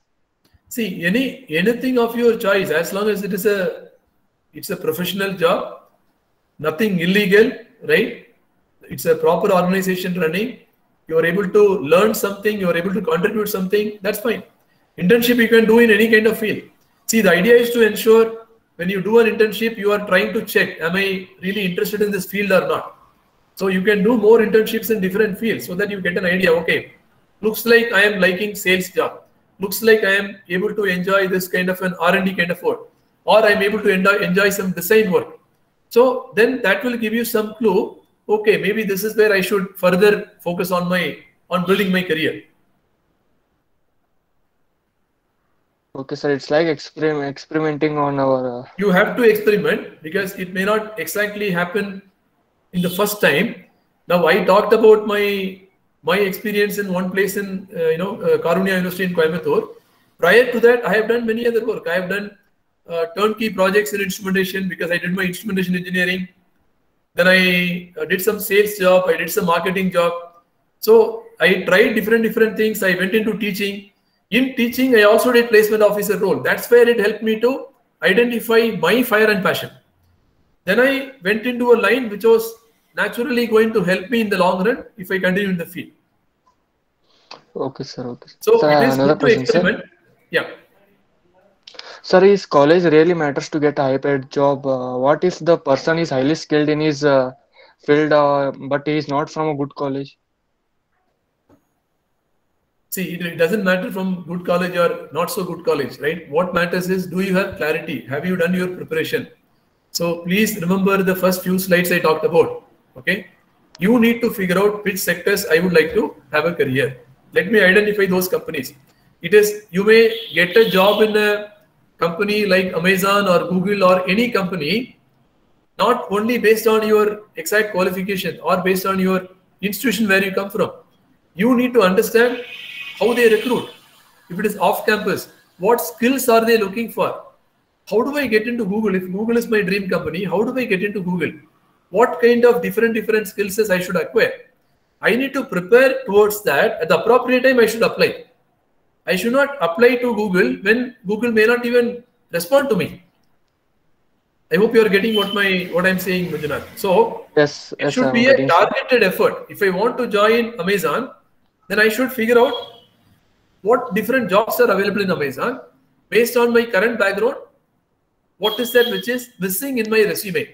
See, anything of your choice, as long as it's a professional job, nothing illegal, right? It's a proper organization running. You are able to learn something. You are able to contribute something. That's fine. Internship you can do in any kind of field. See, the idea is to ensure when you do an internship, you are trying to check, am I really interested in this field or not? So you can do more internships in different fields so that you get an idea. Okay, looks like I am liking sales job. Looks like I am able to enjoy this kind of an R&D kind of work, or I am able to enjoy some design work. So then that will give you some clue. Okay, maybe this is where I should further focus on building my career. Okay, sir. It's like experimenting on our. You have to experiment because it may not exactly happen in the first time. Now I talked about my experience in one place in Karunya University in Coimbatore. Prior to that, I have done many other work. I have done turnkey projects in instrumentation because I did my instrumentation engineering. Then I did some sales job. I did some marketing job. So I tried different things. I went into teaching. In teaching, I also did placement officer role. That's where it helped me to identify my fire and passion. Then I went into a line which was naturally going to help me in the long run if I continue in the field. Okay, sir. Okay. So Sir, it is another good to question, experiment. sir. Yeah. Sir, is college really matters to get a high-paid job? What if the person is highly skilled in his field, but he is not from a good college? See, it doesn't matter from good college or not so good college, right? What matters is, do you have clarity? Have you done your preparation? So please remember the first few slides I talked about. Okay. You need to figure out which sectors I would like to have a career. Let me identify those companies. It is, you may get a job in a company like Amazon or Google or any company, not only based on your exact qualification or based on your institution where you come from. You need to understand how they recruit. If it is off campus, what skills are they looking for? How do I get into Google? If Google is my dream company, how do I get into Google? What kind of different skills I should acquire? I need to prepare towards that. At the appropriate time, I should apply. I should not apply to Google when Google may not even respond to me. I hope you are getting what I'm saying, Manjunath. So Yes, it should be a targeted effort. If I want to join Amazon, then I should figure out what different jobs are available in Amazon based on my current background. What is that which is missing in my resume?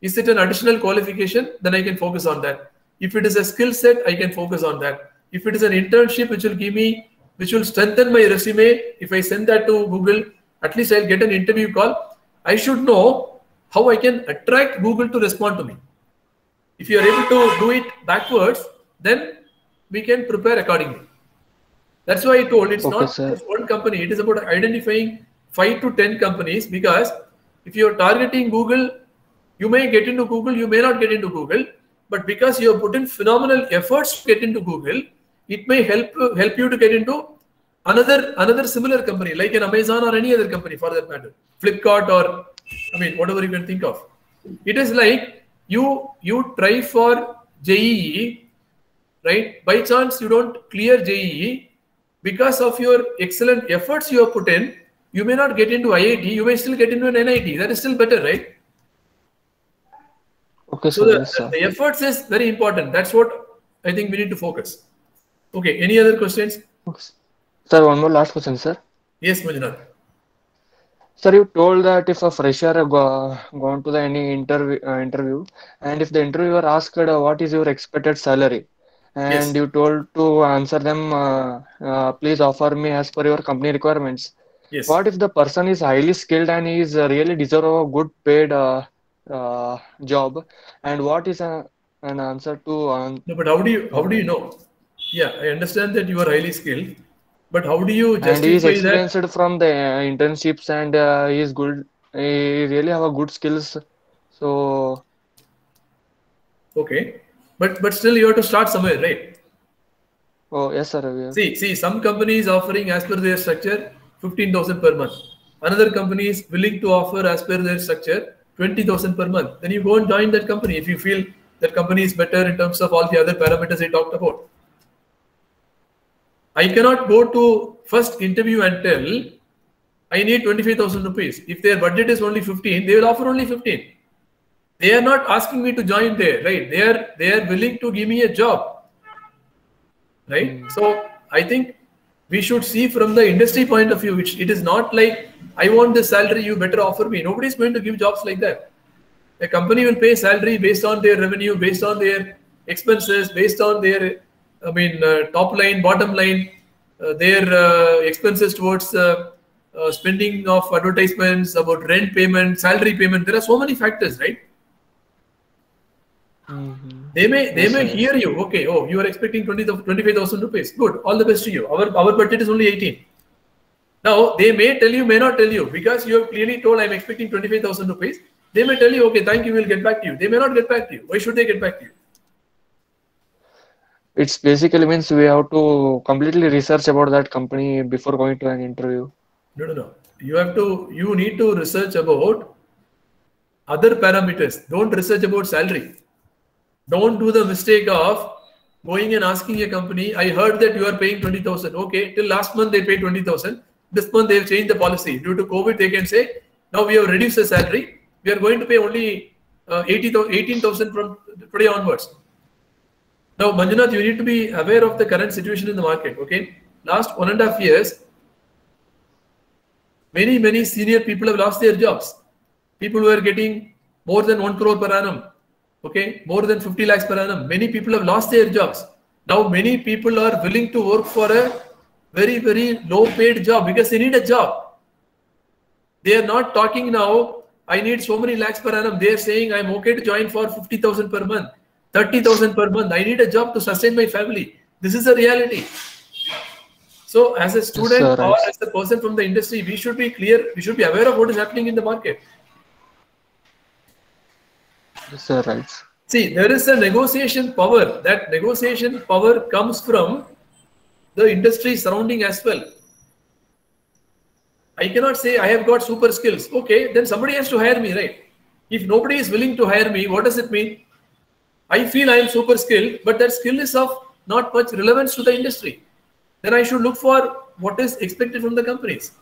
Is it an additional qualification? Then I can focus on that. If it is a skill set, I can focus on that. If it is an internship which will strengthen my resume, if I send that to Google, at least I'll get an interview call. I should know how I can attract Google to respond to me. If you are able to do it backwards, then we can prepare accordingly. That's why I told it's not just one company. It is about identifying 5 to 10 companies, because if you are targeting Google, you may get into Google, you may not get into Google, but because you have put in phenomenal efforts to get into Google, it may help you to get into another similar company like an Amazon or any other company for that matter, Flipkart or whatever you can think of. It is like you try for JEE, right? By chance you don't clear JEE, because of your excellent efforts you have put in, you may not get into IIT, you may still get into an NIT. That is still better, right? Okay, so sir, the efforts is very important. That's what I think we need to focus. Okay, any other questions? Sir, one more last question, sir. Yes, Manjunath. Sir, you told that if a fresher gone to any interview, and if the interviewer asked what is your expected salary, and you told to answer them, please offer me as per your company requirements. Yes. What if the person is highly skilled and he is really deserve a good paid job, and what is an answer to? No, but how do you know? Yeah, I understand that you are highly skilled, but how do you justify that? And he is experienced from the internships, and he is good. He really have a good skills. So. Okay, but still you have to start somewhere, right? Oh yes, sir. See, some companies offering as per their structure 15,000 per month. Another company is willing to offer as per their structure 20,000 per month. Then you go and join that company if you feel that company is better in terms of all the other parameters I talked about. I cannot go to first interview and tell I need 25,000 rupees. If their budget is only 15, they will offer only 15. They are not asking me to join there, right? They are willing to give me a job, right? So I think we should see from the industry point of view, which it is not like I want this salary, you better offer me. Nobody is going to give jobs like that. A company will pay salary based on their revenue, based on their expenses, based on their top line, bottom line, their expenses towards spending of advertisements, about rent payment, salary payment. There are so many factors, right? They may hear you. Okay, oh, you are expecting 25,000 rupees. Good, all the best to you. Our budget is only 18. Now they may tell you, may not tell you, because you have clearly told I'm expecting 25,000 rupees. They may tell you, okay, thank you, we'll get back to you. They may not get back to you. Why should they get back to you? It's basically means we have to completely research about that company before going to an interview. No. You need to research about other parameters. Don't research about salary. Don't do the mistake of going and asking a company, I heard that you are paying 20,000. Okay, till last month they paid 20,000. This month they have changed the policy. Due to COVID, they can say, now we have reduced the salary. We are going to pay only 18,000 from today onwards. Now, Manjunath, you need to be aware of the current situation in the market. Okay, last 1.5 years, many senior people have lost their jobs. People who are getting more than 1 crore per annum, okay, more than 50 lakhs per annum. Many people have lost their jobs. Now, many people are willing to work for a very low paid job because they need a job. They are not talking now, I need so many lakhs per annum. They are saying, I'm okay to join for 50,000 per month, 30,000 per month. I need a job to sustain my family. This is a reality. So as a student, Yes, sir, or right. as a person from the industry, we should be clear, we should be aware of what is happening in the market. Yes, sir, right. See, there is a negotiation power. That negotiation power comes from the industry surrounding as well. I cannot say I have got super skills. Okay, then somebody has to hire me, right? If nobody is willing to hire me, what does it mean? I feel I am super skilled, but that skill is of not much relevance to the industry. Then I should look for what is expected from the companies.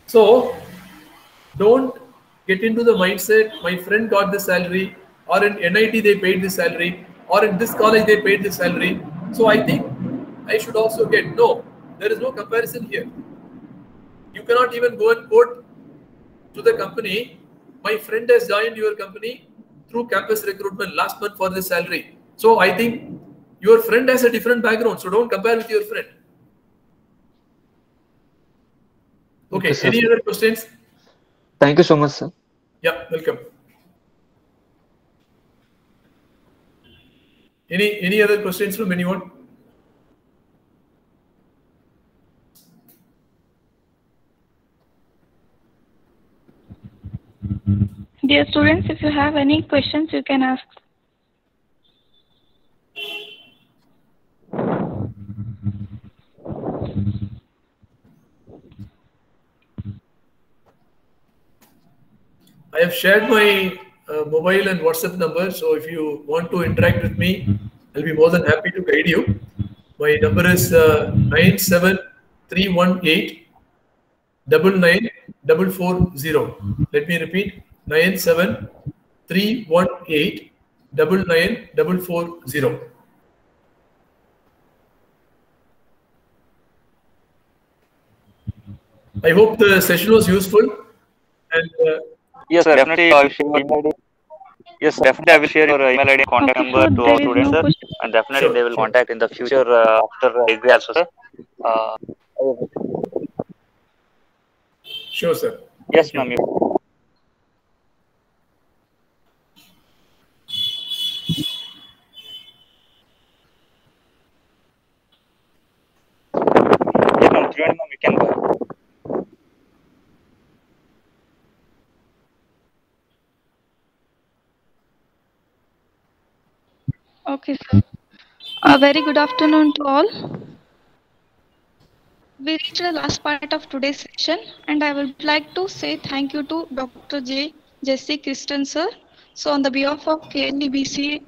So don't get into the mindset, my friend got this salary, or in NIT they paid this salary, or in this college they paid this salary. So I think I should also get. No, there is no comparison here. You cannot even go and quote to the company, my friend has joined your company through campus recruitment last month for this salary. So I think your friend has a different background, so don't compare with your friend. Okay, Okay, sir. any other questions? Thank you so much, sir. Yeah, welcome. Any other questions from anyone? Dear students, if you have any questions, you can ask. I have shared my mobile and WhatsApp number. So if you want to interact with me, I'll be more than happy to guide you. My number is 97318 99440. Let me repeat, 97318 99440. I hope the session was useful. And Yes, sir. Definitely, I will share your email ID. Yes, definitely, I will share your email ID and contact Okay, number sir, to there our is students, no sir. question. And definitely, Sure, they will sure. contact in the future after degree also, sir. Sure, sir. Yes, Thank you. ma'am. Yes, ma'am. Triveni, ma'am, you can go ahead. Okay, sir. A very good afternoon to all. We reached the last part of today's session, and I would like to say thank you to Dr. Jessy Christin, sir. So, on the behalf of KNDBC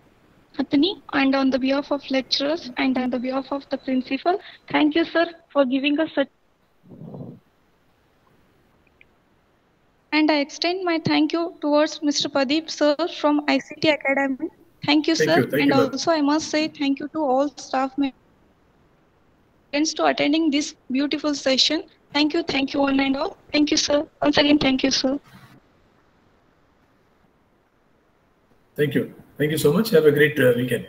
company, and on the behalf of lecturers, and on the behalf of the principal, thank you, sir, for giving us such. And I extend my thank you towards Mr. Pradeep, sir, from ICT Academy. Thank you, Thank sir. you. Thank And you, ma'am. also, I must say thank you to all staff members to attending this beautiful session. Thank you, one and all. Thank you, sir. Once again, thank you, sir. Thank you. Thank you so much. Have a great weekend.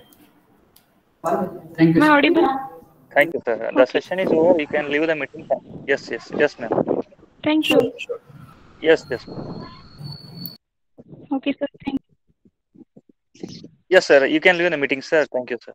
Thank you, Am I sir. audible? Thank you, sir. The session is over. You can leave the meeting. Yes, ma'am. Thank you. Sure. Yes. Okay, sir. Thank you. Yes, sir. You can leave the meeting, sir. Thank you, sir.